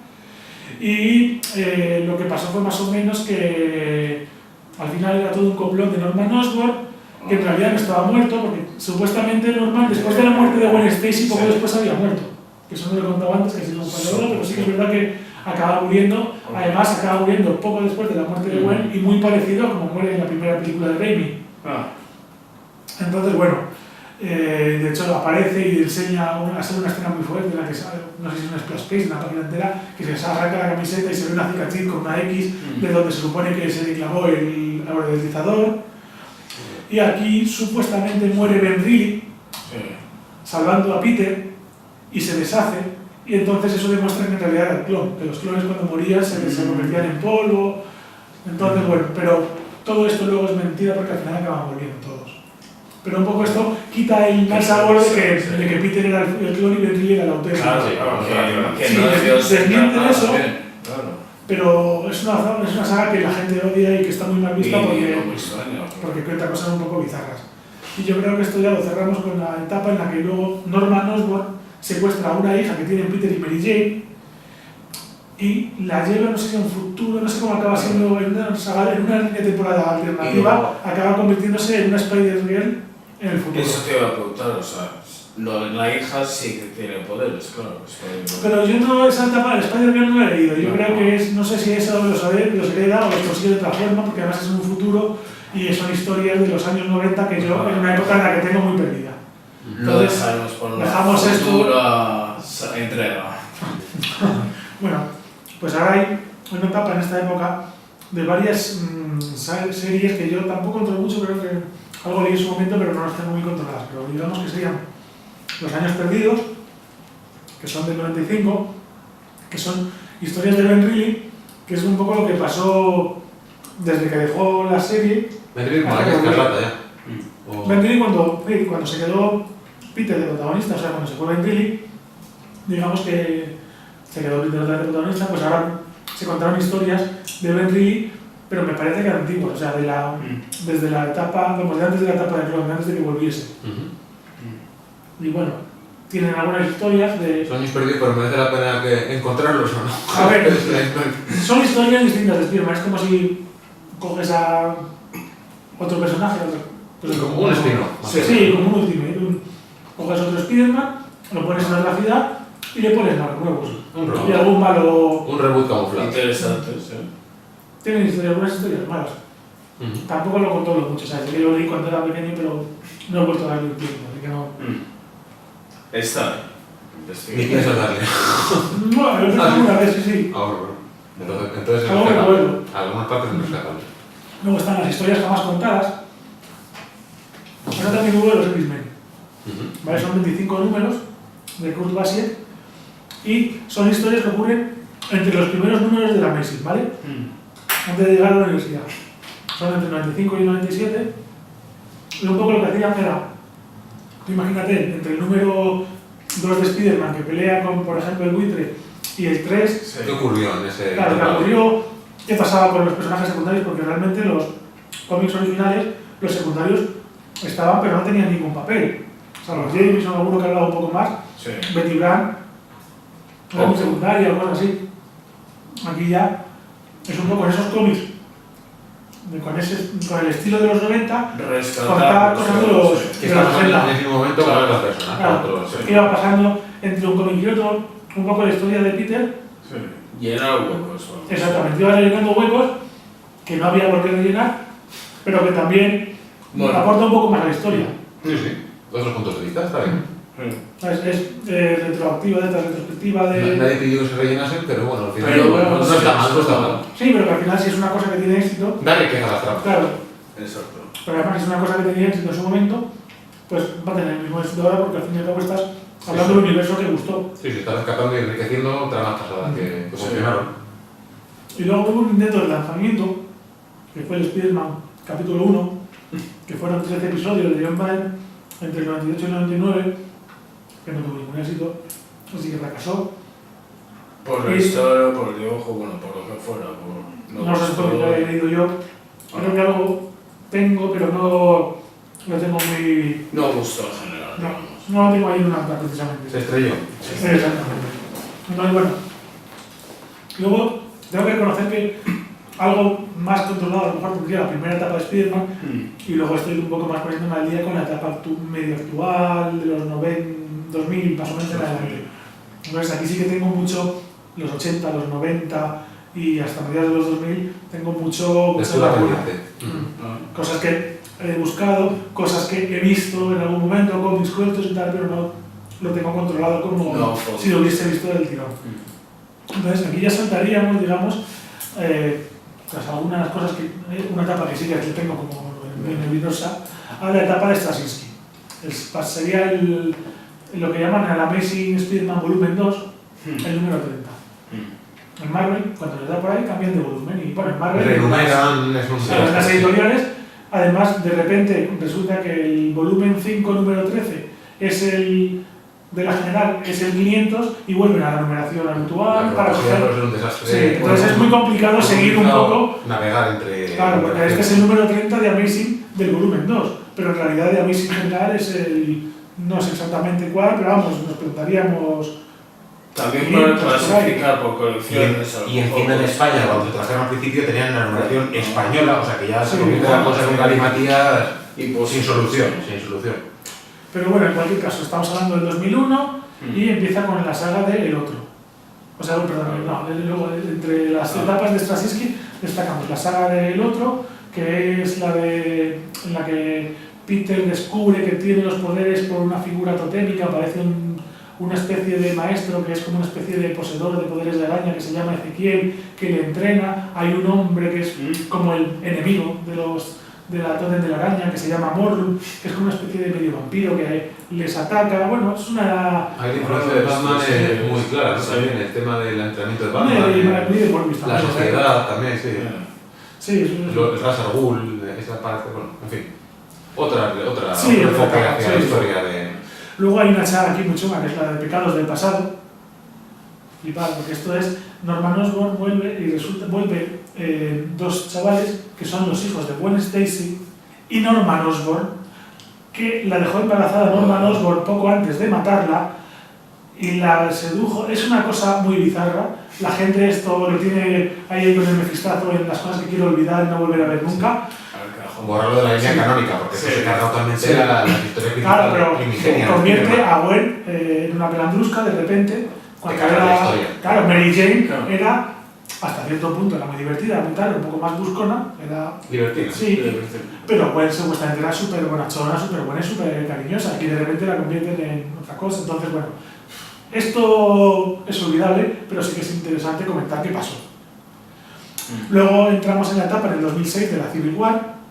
Y lo que pasó fue más o menos que al final era todo un complot de Norman Osborn, que en realidad no estaba muerto, porque supuestamente Norman, después de la muerte de Gwen Stacy, poco después había muerto. Que eso no lo he contado antes, que ha sido un fallo, pero sí que es verdad que acaba muriendo, además acaba muriendo poco después de la muerte de Gwen, y muy parecido a como muere en la primera película de Raimi. Entonces, bueno, de hecho aparece y enseña una escena muy fuerte en la que no sé si es una splash page, una página entera, que se arranca la camiseta y se ve una cicatriz con una X de donde se supone que se le clavó el deslizador. Y aquí supuestamente muere Ben Reilly salvando a Peter y se deshace, y entonces eso demuestra que en realidad era el clon, que los clones cuando morían se convertían en polvo. Entonces, bueno, pero todo esto luego es mentira porque al final acaban volviendo todos. Pero un poco esto quita el mal sabor de que Peter era el clon y Ben Reilly era el auténtico. Desmienten eso, pero es una saga que la gente odia y que está muy mal vista porque cuenta cosas un poco bizarras. Y yo creo que esto ya lo cerramos con la etapa en la que luego Norman Osborn secuestra a una hija que tienen Peter y Mary Jane y la lleva, no sé si a un futuro, no sé cómo acaba siendo en una saga, en una línea temporada alternativa, acaba convirtiéndose en una Spider-Girl en el futuro. Eso te iba a preguntar, o sea, la hija sí que tiene poderes, claro. Pero yo no, esa etapa del Spider-Girl no la he leído, yo creo que es, no sé si eso los hereda o los consigue de otra forma, porque además es un futuro y son historias de los años 90 que yo, en una época en la que tengo muy perdida. Entonces, dejamos futura entrega. Bueno, pues ahora hay una etapa en esta época de varias series que yo tampoco controlo mucho, creo que algo leí en su momento, pero no las tengo muy controladas. Pero digamos que serían Los Años Perdidos, que son del 95, que son historias de Ben Reilly, que es un poco lo que pasó desde que dejó la serie. Ben Reilly como la Escarlata ya. Ben Reilly cuando se quedó Peter de protagonista, o sea, cuando se fue Ben Reilly, digamos que se quedó Peter de protagonista, pues ahora se contaron historias de Ben Reilly, pero me parece que antiguas, o sea, desde la etapa, como de antes de la etapa de Clone, antes de que volviese. Y bueno, tienen algunas historias de... Son mis perdidos, pero merece la pena que encontrarlos o no. A ver, son historias distintas de Spider-Man, es como si coges a otro personaje, pues como un espino. Sí, como un Ultimate. Coges otro Spider-Man, lo pones en la ciudad y le pones malos nuevos. Un reboot. Y algún malo... Un reboot camuflado. Interesante, sí. Tienen algunas historias malas. Tampoco lo controlo mucho, ¿sabes? Yo lo leí cuando era pequeño, pero no he vuelto a darle un tiempo, así que no... Está. Ni piensas darle. No, lo he visto una vez, sí. Ah, bueno. Entonces Algo me acuerdo. algunas partes no rescatable. Luego están las historias jamás contadas. Ahora también hubo de los X-Men. ¿Vale? Son 25 números de Kurt Busiek y son historias que ocurren entre los primeros números de la Amazing, ¿vale? Antes de llegar a la universidad. Son entre el 95 y el 97. Y un poco lo que hacían era, tú imagínate, entre el número 2 de Spider-Man que pelea con, por ejemplo, el buitre y el 3. ¿Qué ocurrió en ese...? Claro, ¿qué ocurrió? ¿Qué pasaba con los personajes secundarios? Porque realmente los cómics originales, los secundarios estaban, pero no tenían ningún papel. O sea, los Jameson, alguno que hablaba un poco más, Sí. Betty Brant, era muy secundaria o cosas así. Aquí ya es un poco en esos cómics, con el estilo de los 90, contar cosas de los Que de los estamos 80. en ese momento con otras personas. Claro, ¿qué iba pasando entre un cómic y otro? Un poco la historia de Peter. Sí. Llenar huecos. Exactamente, iba rellenando huecos que no había por qué rellenar, pero que también aporta un poco más a la historia. Sí. Otros puntos de vista, está bien. Es retroactiva, retrospectiva de... Nadie pidió que se rellenasen, pero bueno, al final Pero bueno, no está mal, no está mal. Sí, pero que al final si es una cosa que tiene éxito... Dale que a las trampas. Claro, Exacto. pero además si es una cosa que tenía éxito en su momento, pues va a tener el mismo éxito ahora porque al fin y al cabo estás hablando del universo que gustó. Sí, está rescatando y enriqueciendo tramas pasadas que funcionaron. Y luego tuvo un intento de lanzamiento, que fue el Spider-Man capítulo 1, que fueron 13 episodios de John Byrne entre el 98 y el 99, que no tuvo ningún éxito, así que fracasó. Por la historia, por el dibujo, bueno, por lo que fuera. No sé por qué lo he leído yo. Creo que algo tengo, pero no lo tengo muy... No gustó en general. No lo tengo ahí en una nota precisamente. Se estrelló. Exactamente. Entonces, bueno. Luego, tengo que reconocer que algo más controlado, a lo mejor tendría la primera etapa de Spider-Man, y luego estoy un poco más poniéndome al día con la etapa medio actual, de los 2000, más o menos en adelante. Entonces, aquí sí que tengo mucho, los 80, los 90 y hasta mediados de los 2000, tengo mucha laguna. Cosas que he buscado, cosas que he visto en algún momento, cómics sueltos y tal, pero no lo tengo controlado como si lo hubiese visto del tirón. Entonces, aquí ya saltaríamos, digamos, tras algunas cosas una etapa que sí que tengo como muy nerviosa, a la etapa de Straczynski. Sería lo que llaman el Amazing Spider-Man Volumen 2, el número 30. En Marvel, cuando les da por ahí, cambian de volumen y bueno, en Marvel... Renumeran, es un... las editoriales, además, de repente, resulta que el volumen 5, número 13, es el... de la general es el 500 y vuelven a la numeración habitual para coger... Es un desastre. Sí, entonces es muy complicado seguir un poco... Navegar entre... Claro, porque este es el número 30 de Amazing del volumen 2, pero en realidad de Amazing general es el... no sé exactamente cuál, pero vamos, nos preguntaríamos... También para clasificar por colecciones. Y encima en España, cuando se trajeron al principio, tenían la numeración española, o sea que ya se convierte la cosa en un galimatías sin solución. Pero bueno, en cualquier caso, estamos hablando del 2001 y empieza con la saga de El Otro. O sea, perdón, luego entre las etapas de Straczynski destacamos la saga de El Otro, que es en la que Peter descubre que tiene los poderes por una figura totémica, parece una especie de maestro que es como una especie de poseedor de poderes de araña que se llama Ezequiel, que le entrena. Hay un hombre que es como el enemigo de la tótem de la araña, que se llama Morlun, que es como una especie de medio vampiro que les ataca. Bueno, es una... Hay la influencia de Batman muy clara, ¿no? También el tema del entrenamiento de Batman, la sociedad también, sí. Sí, el Ra's al Ghul, esa parte, bueno, en fin. Otro enfoque hacia la historia de... Luego hay una saga aquí muy chunga, que es la de Pecados del Pasado. Flipar, porque esto es Norman Osborn vuelve dos chavales que son los hijos de Gwen Stacy y Norman Osborn, que la dejó embarazada Norman Osborn poco antes de matarla y la sedujo. Es una cosa muy bizarra. La gente esto lo tiene ahí con el mefistazo en las cosas que quiero olvidar y no volver a ver nunca. Borrarlo de la línea canónica, porque eso se carga totalmente la historia Claro, principal. pero convierte a Gwen en una pelandrusca de repente. Cuando carga la historia. Claro, Mary Jane era, hasta cierto punto, era muy divertida, muy tal, un poco más buscona, era Divertida. sí, pero Gwen supuestamente era súper bonachona, súper buena y súper cariñosa, y de repente la convierten en otra cosa. Entonces, bueno, esto es olvidable, pero sí que es interesante comentar qué pasó. Luego entramos en la etapa en el 2006 de la Civil War.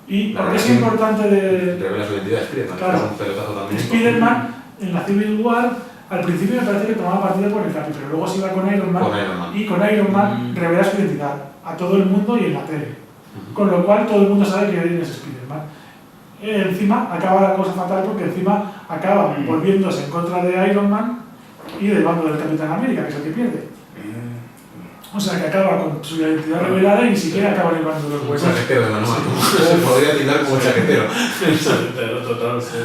Y porque es importante de... Revela su identidad de Spider-Man, claro, es un pelotazo también. Spider-Man en la Civil War, al principio me parece que tomaba partido por el Capi, pero luego se iba con Iron Man. Y con Iron Man revela su identidad a todo el mundo y en la tele. Con lo cual todo el mundo sabe que él es Spider-Man. Encima acaba la cosa fatal porque encima acaba volviéndose en contra de Iron Man y del bando del Capitán América, que es el que pierde. O sea, que acaba con su identidad revelada y ni siquiera acaba en el bando de los huesos. Un chaquetero de manual. Se podría tildar como un chaquetero. Chaquetero total, sí.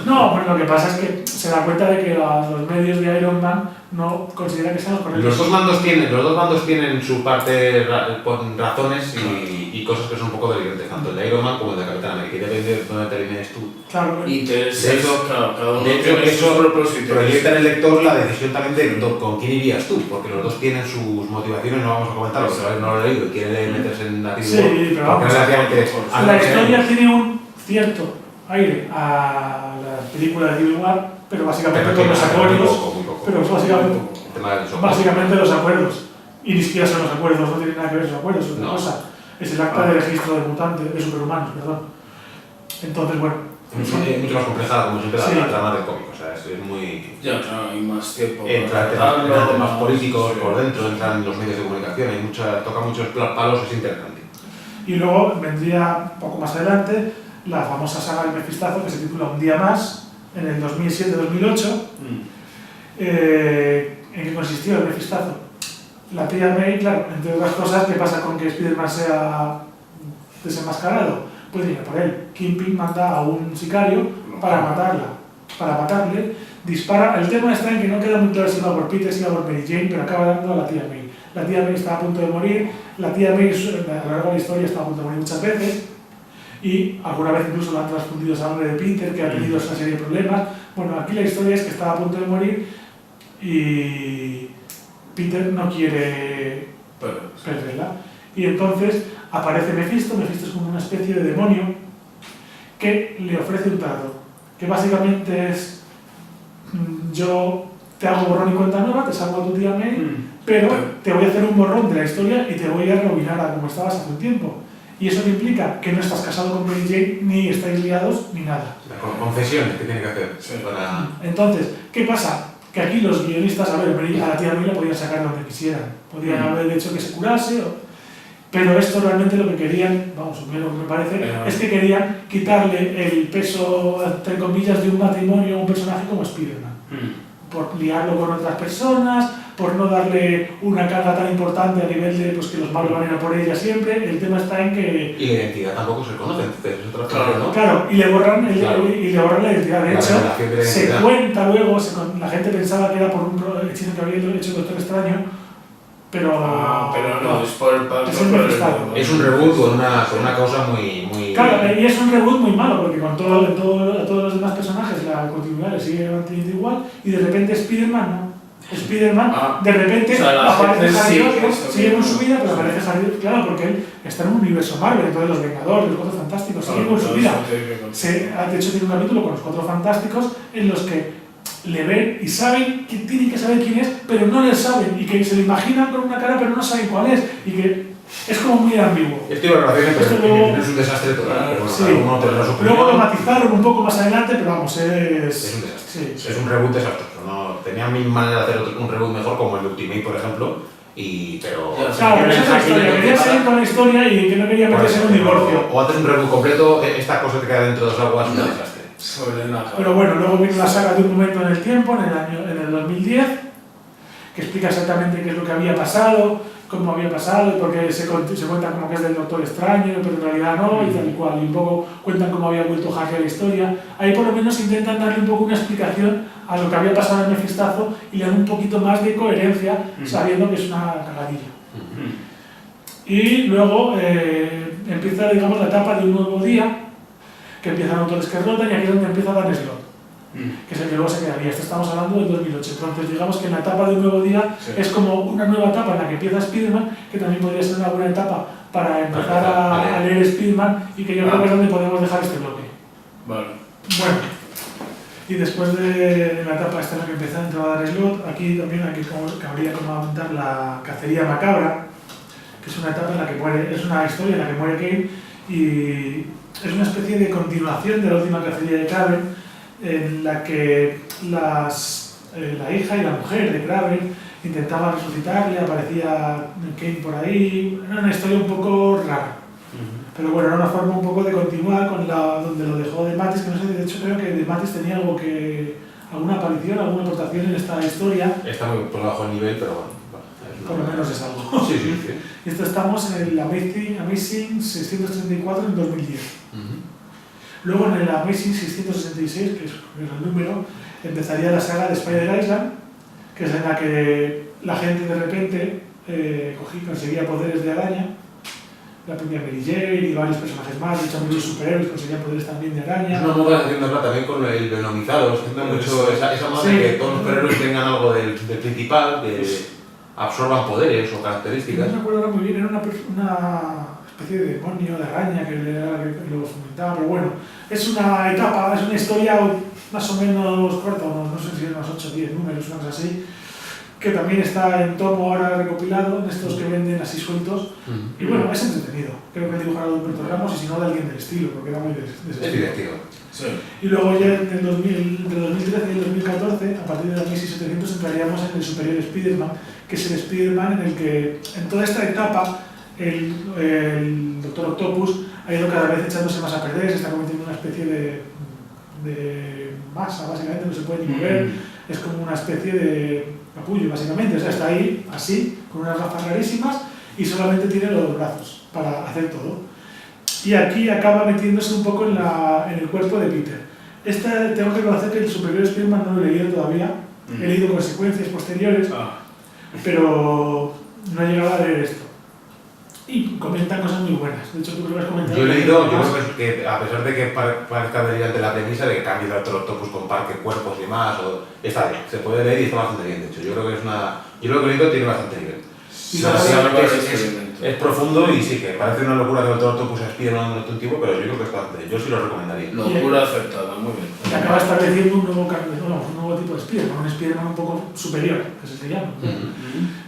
No, pues lo que pasa es que se da cuenta de que los medios de Iron Man no consideran que sean los correctos. Los dos bandos tienen su parte razones y cosas que son un poco delirantes, tanto el de Iron Man como el de Capitán América. Y depende de dónde te alinees tú. Claro, Y de hecho, cada uno de hecho tiene sus eso propósitos. proyecta en el lector la decisión también de con quién irías tú, porque los dos tienen sus motivaciones, no vamos a comentarlo, porque a ver, no lo he leído y quiere meterse en la sí, pero vamos, la historia tiene un cierto aire a la película de Civil War, pero básicamente con los acuerdos. Pero básicamente los acuerdos. Y ni siquiera son los acuerdos, no tienen nada que ver los acuerdos, es otra cosa. Es el acta de registro de mutantes, de superhumanos, perdón. Entonces, bueno. Es mucho más compleja, como siempre, sí, la trama del cómic, o sea, es muy... Ya, claro, hay más tiempo. Entra temas políticos por dentro, entran los medios de comunicación, toca muchos palos, es interesante. Y luego vendría, poco más adelante, la famosa saga del Mefistazo, que se titula Un día más, en el 2007-2008. ¿En qué consistió el Mefistazo? La tía May, claro, entre otras cosas, ¿qué pasa con que Spider-Man sea desenmascarado? Pues mira, por él, Kingpin manda a un sicario para matarle, dispara. El tema está en que no queda muy claro si va por Peter, si va por Mary Jane, pero acaba dando a la tía May. La tía May está a punto de morir, la tía May a lo largo de la historia está a punto de morir muchas veces, y alguna vez incluso la han transfundido sangre de Peter, que ha tenido esa serie de problemas. Bueno, aquí la historia es que está a punto de morir y Peter no quiere perderla. Y entonces aparece Mephisto. Mephisto es como una especie de demonio que le ofrece un trato, que básicamente es: yo te hago borrón y cuenta nueva, te salvo a tu tía May, pero te voy a hacer un borrón de la historia y te voy a reobinar a como estabas hace un tiempo. Y eso te implica que no estás casado con Mary Jane, ni estáis liados, ni nada. Confesiones que tiene que hacer. Sí. Para... Entonces, ¿qué pasa? Que aquí los guionistas, a ver, a la tía May la podían sacar donde quisieran. Podían haber hecho que se curase, pero esto realmente lo que querían, vamos, lo que me parece, es que querían quitarle el peso, entre comillas, de un matrimonio a un personaje como Spider-Man. Por liarlo con otras personas, por no darle una carga tan importante a nivel de pues, que los malos van a ir a por ella siempre. El tema está en que... Y la identidad tampoco se conoce, entonces es otra cosa, ¿no? Claro, y le borran la identidad. De hecho, se cuenta luego, la gente pensaba que era por un hechizo que había hecho Doctor Extraño, pero no, es por es un reboot con una causa muy... Claro, y es un reboot muy malo, porque con a todos los demás personajes la continuidad le sigue manteniendo igual, y de repente Spider-Man, ¿no? Spider-Man, de repente aparece Harry Osborn, sigue con su vida, pero aparece Harry Osborn, claro, porque él está en un universo Marvel, entonces los Vengadores, los Cuatro Fantásticos, sigue con su vida. De hecho tiene un capítulo con los Cuatro Fantásticos en los que le ven y saben que tienen que saber quién es, pero no le saben, y que se le imaginan con una cara pero no saben cuál es, y que es como muy ambiguo. Esto iba a relacionar, pero es un desastre total. Sí. Luego lo matizaron un poco más adelante, pero vamos, es un desastre. Sí. Es un reboot desastroso. No, tenía mil maneras de hacer un reboot mejor, como el Ultimate, por ejemplo, pero... Claro, pero esa es la historia. Quería seguir con la historia y que no quería meterse en un divorcio. O haces un reboot completo, esta cosa te queda dentro de dos aguas, un desastre. Pero bueno, luego viene la saga de Un momento en el tiempo, en el 2010, que explica exactamente qué es lo que había pasado, cómo había pasado, porque se cuenta como que es del Doctor Extraño, pero en realidad no, y tal y cual, y un poco cuentan cómo había vuelto a hackear la historia. Ahí por lo menos intentan darle un poco una explicación a lo que había pasado en Mefistazo y le dan un poquito más de coherencia, sabiendo que es una cagadilla. Y luego empieza, digamos, la etapa de un nuevo día, que empiezan autores que rotan, y aquí es donde empieza Dan Slott, que es el que luego se quedaría. Esto estamos hablando del 2008. Entonces, digamos que en la etapa de un nuevo día es como una nueva etapa en la que empieza Spider-Man, que también podría ser una buena etapa para empezar a leer Spider-Man, y que yo creo que es donde podemos dejar este bloque. Vale. Bueno, y después de la etapa esta en la que empieza a entrar Dan Slott, aquí también cabría comentar la cacería macabra, que es una etapa en la que muere, es una historia en la que muere Kane, y es una especie de continuación de la última cacería de Kraven, en la que la hija y la mujer de Kraven intentaban resucitarle, aparecía Kane por ahí. Era una historia un poco rara, pero bueno, era una forma un poco de continuar con donde lo dejó de Matis, que no sé, de hecho creo que de Matis tenía alguna aparición, alguna aportación en esta historia. Está muy por debajo del nivel, pero bueno. Por lo menos es algo. Sí. Y esto estamos en el Amazing 634 en 2010. Luego en el Amazing 666, que es el número, empezaría la saga de Spider Island, que es en la que la gente de repente conseguía poderes de araña. La primera Mary Jane y varios personajes más, de hecho muchos superhéroes conseguían poderes también de araña. Es una moda haciendo también con el venomizado, siento mucho esa moda de que todos los superhéroes tengan algo del principal, que absorban poderes o características. No me acuerdo ahora muy bien, era una especie de demonio, de araña que lo fomentaba, pero bueno, es una etapa, es una historia más o menos corta, no sé si unos 8 o 10 números, una cosa así, que también está en tomo ahora recopilado, en estos que venden así sueltos, y bueno, es entretenido. Creo que el dibujado de Humberto Ramos, y si no de alguien del estilo, porque era muy de ese Es divertido. Sí. Y luego ya entre el 2013 y el 2014, a partir de la 1700, entraríamos en el Superior Spider-Man, que es el Spider-Man en el que, en toda esta etapa, el Doctor Octopus ha ido cada vez echándose más a perder, se está convirtiendo en una especie de masa, básicamente, no se puede ni mover, es como una especie de capullo, básicamente, o sea, está ahí, así, con unas gafas rarísimas, y solamente tiene los brazos para hacer todo. Y aquí acaba metiéndose un poco en el cuerpo de Peter. Tengo que reconocer que el Superior Spider-Man no lo he leído todavía, he leído consecuencias posteriores, pero no he llegado a leer esto. Y comentan cosas muy buenas. De hecho, tú creo que has comentado. Yo he leído, yo creo que a pesar de que parezca delirante la premisa de que cambie de otro Octopus con parque, cuerpos y demás, está bien, se puede leer y está bastante bien. De hecho, yo creo que lo que he leído tiene bastante nivel. Es profundo y sí, que parece una locura que el Doctor Octopus es un otro tipo, pero yo creo que está bastante. Yo sí lo recomendaría. Locura aceptada, muy bien. Y acaba estableciendo un nuevo tipo de Spider-Man, un Spider-Man un poco superior, que se llama.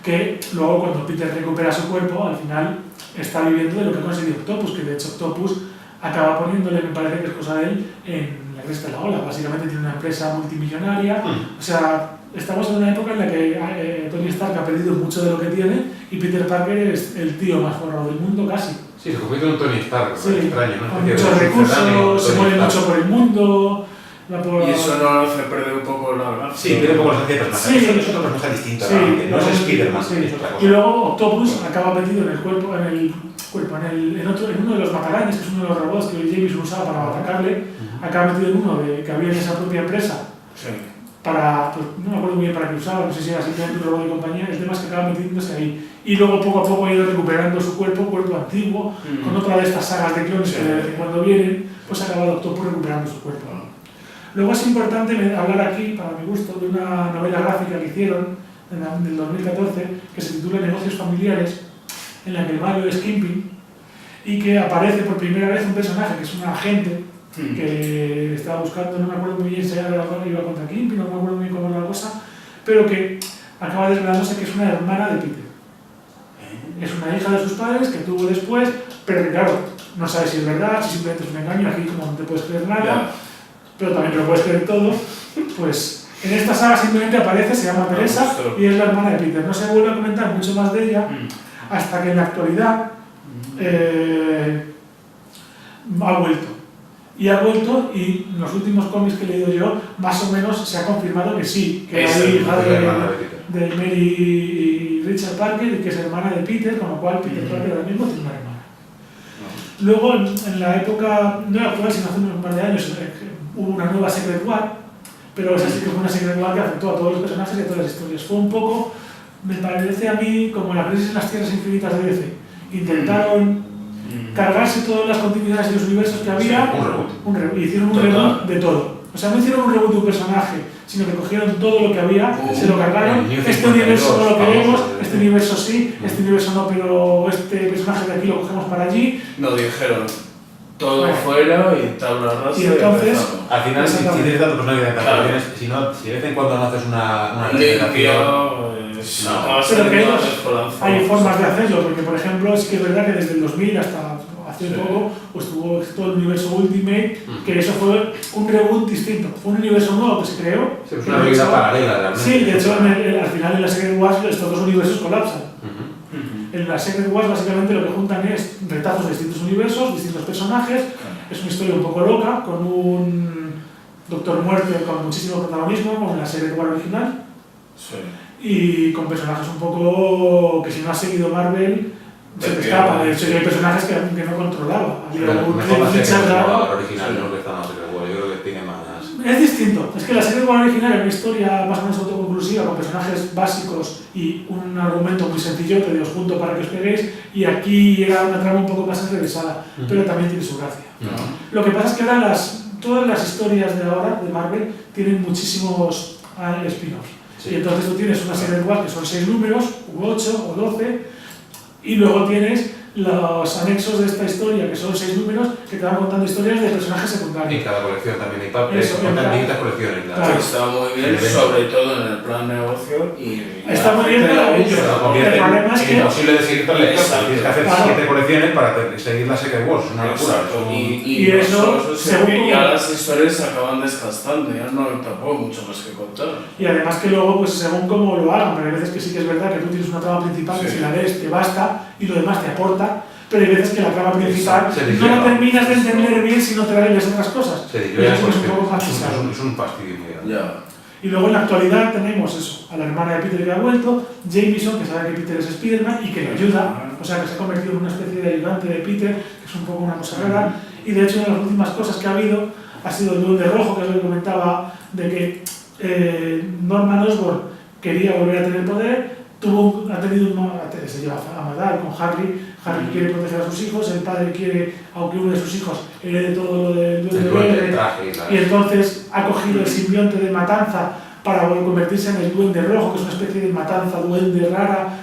Que luego, cuando Peter recupera su cuerpo, al final está viviendo de lo que ha conseguido Octopus, que de hecho Octopus acaba poniéndole, me parece que es cosa de él, en la cresta de la ola. Básicamente tiene una empresa multimillonaria, o sea, estamos en una época en la que Tony Stark ha perdido mucho de lo que tiene y Peter Parker es el tío más forrado del mundo casi. Sí, se convierte en un Tony Stark, sí, extraño, ¿no? Con muchos recursos, se mueve mucho por el mundo. Y eso no hace perder un poco la gracia. Sí, pierde un poco la esencia del personaje. Sí, es otro personaje distinto, sí, no es Spider-Man, sí. es otra cosa. Y luego Octopus acaba metido en el cuerpo, en uno de los matarañas, que es uno de los robots que Jameson usaba para atacarle, acaba metido en uno que había en esa propia empresa. Sí. No me acuerdo muy bien para qué usaba, no sé si era simplemente un robot de compañía, el tema es que acaba metiéndose ahí. Y luego poco a poco ha ido recuperando su cuerpo antiguo, con otra de estas sagas de clones que de vez en cuando vienen, pues ha acabado Octopus recuperando su cuerpo. Luego es importante hablar aquí, para mi gusto, de una novela gráfica que hicieron en el 2014, que se titula Negocios Familiares, en la que el malo es Kingpin, y que aparece por primera vez un personaje que es un agente que estaba buscando, no me acuerdo muy bien si iba contra Kingpin, no me acuerdo muy bien cómo era la cosa, pero que acaba desvelándose que es una hermana de Peter. Es una hija de sus padres que tuvo después, pero que claro, no sabes si es verdad, si simplemente es un engaño, aquí como no te puedes creer nada, pero también te lo puedes creer todo. Pues en esta saga simplemente aparece, se llama Teresa y es la hermana de Peter. No se vuelve a comentar mucho más de ella hasta que en la actualidad ha vuelto. Y ha vuelto, y en los últimos cómics que he leído yo, más o menos se ha confirmado que sí, que es la hija de de Mary y Richard Parker, y que es hermana de Peter, con lo cual Peter Parker ahora mismo tiene una hermana. Luego, en la época, no actual, sino hace un par de años, hubo una nueva Secret War, pero esa sí que fue una Secret War que afectó a todos los personajes y a todas las historias. Fue un poco, me parece a mí, como la crisis en las Tierras Infinitas de DC. Intentaron cargarse todas las continuidades de los universos que había, hicieron un reboot de todo. O sea, no hicieron un reboot de un personaje, sino que cogieron todo lo que había, se lo cargaron. Este universo no lo queremos, este universo sí, este universo no, pero este personaje de aquí lo cogemos para allí. No dijeron todo fuera y tabla rasa. Y entonces, al final, si tienes tantos personajes de encarnaciones, si de vez en cuando no haces una presentación. Pero que hay formas de hacerlo, porque por ejemplo, es que es verdad que desde el 2000 hasta hace poco, pues tuvo todo el universo Ultimate, que eso fue un reboot distinto, fue un universo nuevo que se creó. Sí, es una realidad paralela realmente. Sí, de hecho, al final en la Secret Wars estos dos universos colapsan. En la Secret Wars básicamente lo que juntan es retazos de distintos universos, distintos personajes, es una historia un poco loca, con un Doctor Muerte con muchísimo protagonismo, como en la Secret Wars original. Sí. Y con personajes un poco que si no has seguido Marvel se te escapa. De hecho, hay personajes que no controlaba. Había algún mejor la Richard Secret original, ¿no? Que está más Secret War. Yo creo que tiene más. Es distinto. Es que la Secret War original es una historia más o menos autoconclusiva, con personajes básicos y un argumento muy sencillote de os junto para que os peguéis. Y aquí era una trama un poco más enrevesada, pero también tiene su gracia. Lo que pasa es que ahora todas las historias de ahora, de Marvel, tienen muchísimos spin-offs. Sí. Y entonces tú tienes una serie de War que son 6 números, u 8 o 12, y luego tienes los anexos de esta historia, que son 6 números, que te van contando historias de personajes secundarios. En cada colección también hay papeles, contan distintas colecciones. Claro, está muy bien, sobre todo en el plan negocio. Está muy bien para ellos. El problema es que... Es imposible de seguir toda la historia. Tienes que hacer 7 colecciones para seguir la Secret Wars, es una locura. Y eso, según ya las historias se acaban desgastando, ya no tampoco mucho más que contar. Y además que luego, pues según cómo lo hagan, pero hay veces que sí que es verdad que tú tienes una trama principal que si la lees te basta y lo demás te aporta, pero hay veces que la trama principal no la terminas de entender bien si no te lees otras cosas. Es un fastidio muy grande. Y luego en la actualidad tenemos eso, a la hermana de Peter que ha vuelto, Jameson, que sabe que Peter es Spider-Man y que le ayuda, o sea que se ha convertido en una especie de ayudante de Peter, que es un poco una cosa rara, y de hecho una de las últimas cosas que ha habido ha sido el Duende Rojo, que es lo que comentaba, de que Norman Osborn quería volver a tener poder, ha tenido se lleva a matar con Harry quiere proteger a sus hijos, el padre quiere, aunque uno de sus hijos herede todo lo del Duende Verde, y entonces ha cogido el simbionte de Matanza para convertirse en el Duende Rojo, que es una especie de Matanza duende rara.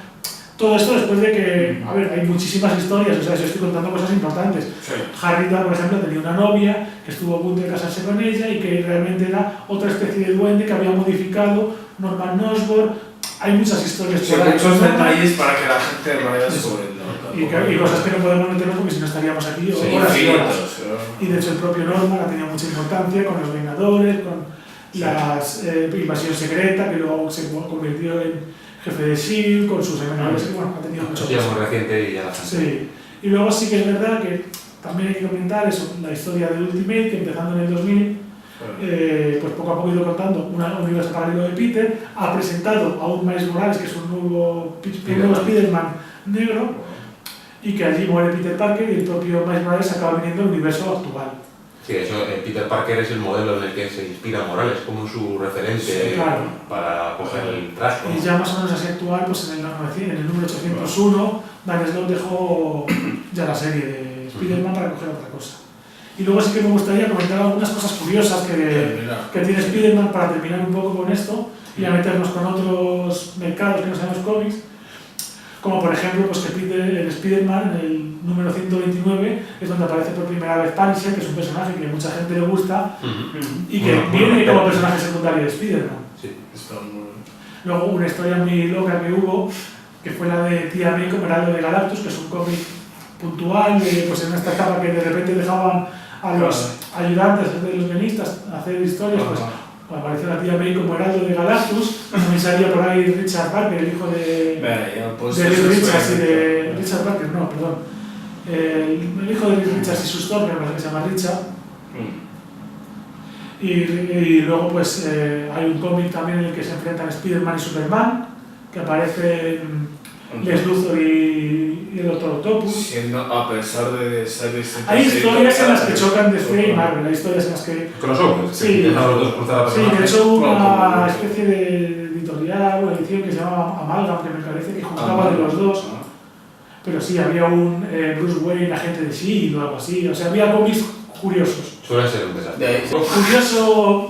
Todo esto después de que, a ver, hay muchísimas historias, o sea, yo estoy contando cosas importantes. Sí. Harry, por ejemplo, tenía una novia que estuvo a punto de casarse con ella y que realmente era otra especie de duende que había modificado Norman Osborn. Hay muchas historias por ahí. Muchos detalles para que la gente vaya descubriendo. Y cosas que no podemos meternos porque si no estaríamos aquí horas y horas. Y de hecho el propio Norman ha tenido mucha importancia con los Vengadores, con la invasión secreta, que luego se convirtió en jefe de S.H.I.E.L.D., con sus Vengadores, que bueno, ha tenido mucho tiempo muy reciente y ya la gente. Sí. Y luego sí que es verdad que también hay que comentar eso, la historia del Ultimate, que empezando en el 2000, pues poco a poco ha ido contando un universo paralelo de Peter, ha presentado a un Miles Morales, que es un nuevo Spider-Man negro, y que allí muere Peter Parker y el propio Miles Morales acaba viniendo al universo actual. Sí, eso, Peter Parker es el modelo en el que se inspira Morales, como su referente para coger el traje. Y ya más o menos así actual, pues en el número 801, Dan Slott dejó ya la serie de Spider-Man para coger otra cosa. Y luego sí que me gustaría comentar algunas cosas curiosas que tiene Spider-Man para terminar un poco con esto y a meternos con otros mercados que no sean los cómics. Como por ejemplo, pues que el Spider-Man, en el número 129, es donde aparece por primera vez Punisher, que es un personaje que a mucha gente le gusta y que viene como personaje secundario de Spider-Man. Sí, está muy bien. Luego una historia muy loca que hubo, que fue la de Tía May como Heraldo de Galactus, que es un cómic puntual, pues en esta etapa que de repente dejaban a los ayudantes de los guionistas hacer historias, pues apareció la Tía May como Heraldo de Galactus, también salía por ahí Richard Parker, el hijo de Reed Richards y de Richard Parker, no, perdón, el hijo de Reed Richards y su Storm, que se llama Richard. Y luego pues hay un cómic también en el que se enfrentan Spider-Man y Superman, que aparecen Les Luthor y el Doctor Octopus. Siendo, a pesar de ser distintos. Hay historias en las que chocan DC y Marvel, hay historias en las que... Crossovers, Sí. que dejan los dos cruzados. Sí, de hecho hubo una especie de editorial o edición que se llamaba Amalgam, que me parece que juntaba de los dos. Pero sí, había un Bruce Wayne, agente de S.H.I.E.L.D. o algo así. O sea, había cómics curiosos. Suele ser un desastre. De ahí.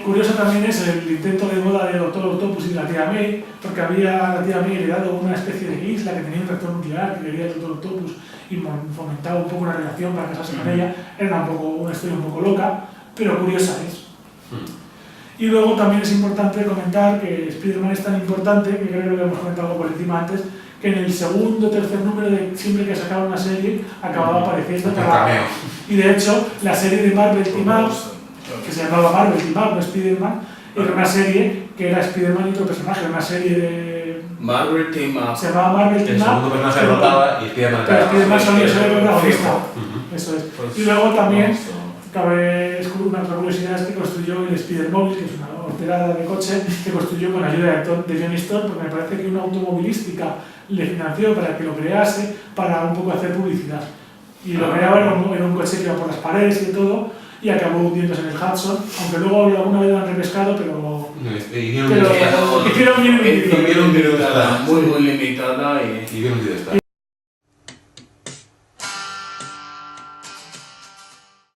Curioso también es el intento de boda de Doctor Octopus y de la tía May, porque había la tía May heredado una especie de isla que tenía un reactor nuclear que quería el Doctor Octopus y fomentaba un poco una relación para casarse con ella. Era una historia un poco loca, pero curiosa es. Y luego también es importante comentar que Spider-Man es tan importante, que creo que lo hemos comentado por encima antes, que en el segundo o tercer número de siempre que sacaba una serie acababa apareciendo. Y de hecho, la serie de Marvel Team Up, que se llamaba Marvel Team Up, no Spider-Man, era una serie que era Spider-Man y otro personaje, era una serie de... Marvel Team Up. Se llamaba Marvel El Team Up. segundo personaje rotaba y Spider-Man Pero Spider-Man solía ser el protagonista. Ujú. Eso es. Y luego también, cabe una otra curiosidad, es que construyó el Spider-Mobile, que es una horterada de coche, que construyó con ayuda de Johnny Storm, porque me parece que una automovilística le financió para que lo crease, para un poco hacer publicidad. Y lo creaba era un coche que iba por las paredes y todo, y acabó hundiéndose en el Hudson, aunque luego alguna vez lo han repescado, pero hicieron bien el Era muy limitada Y bien hundido está.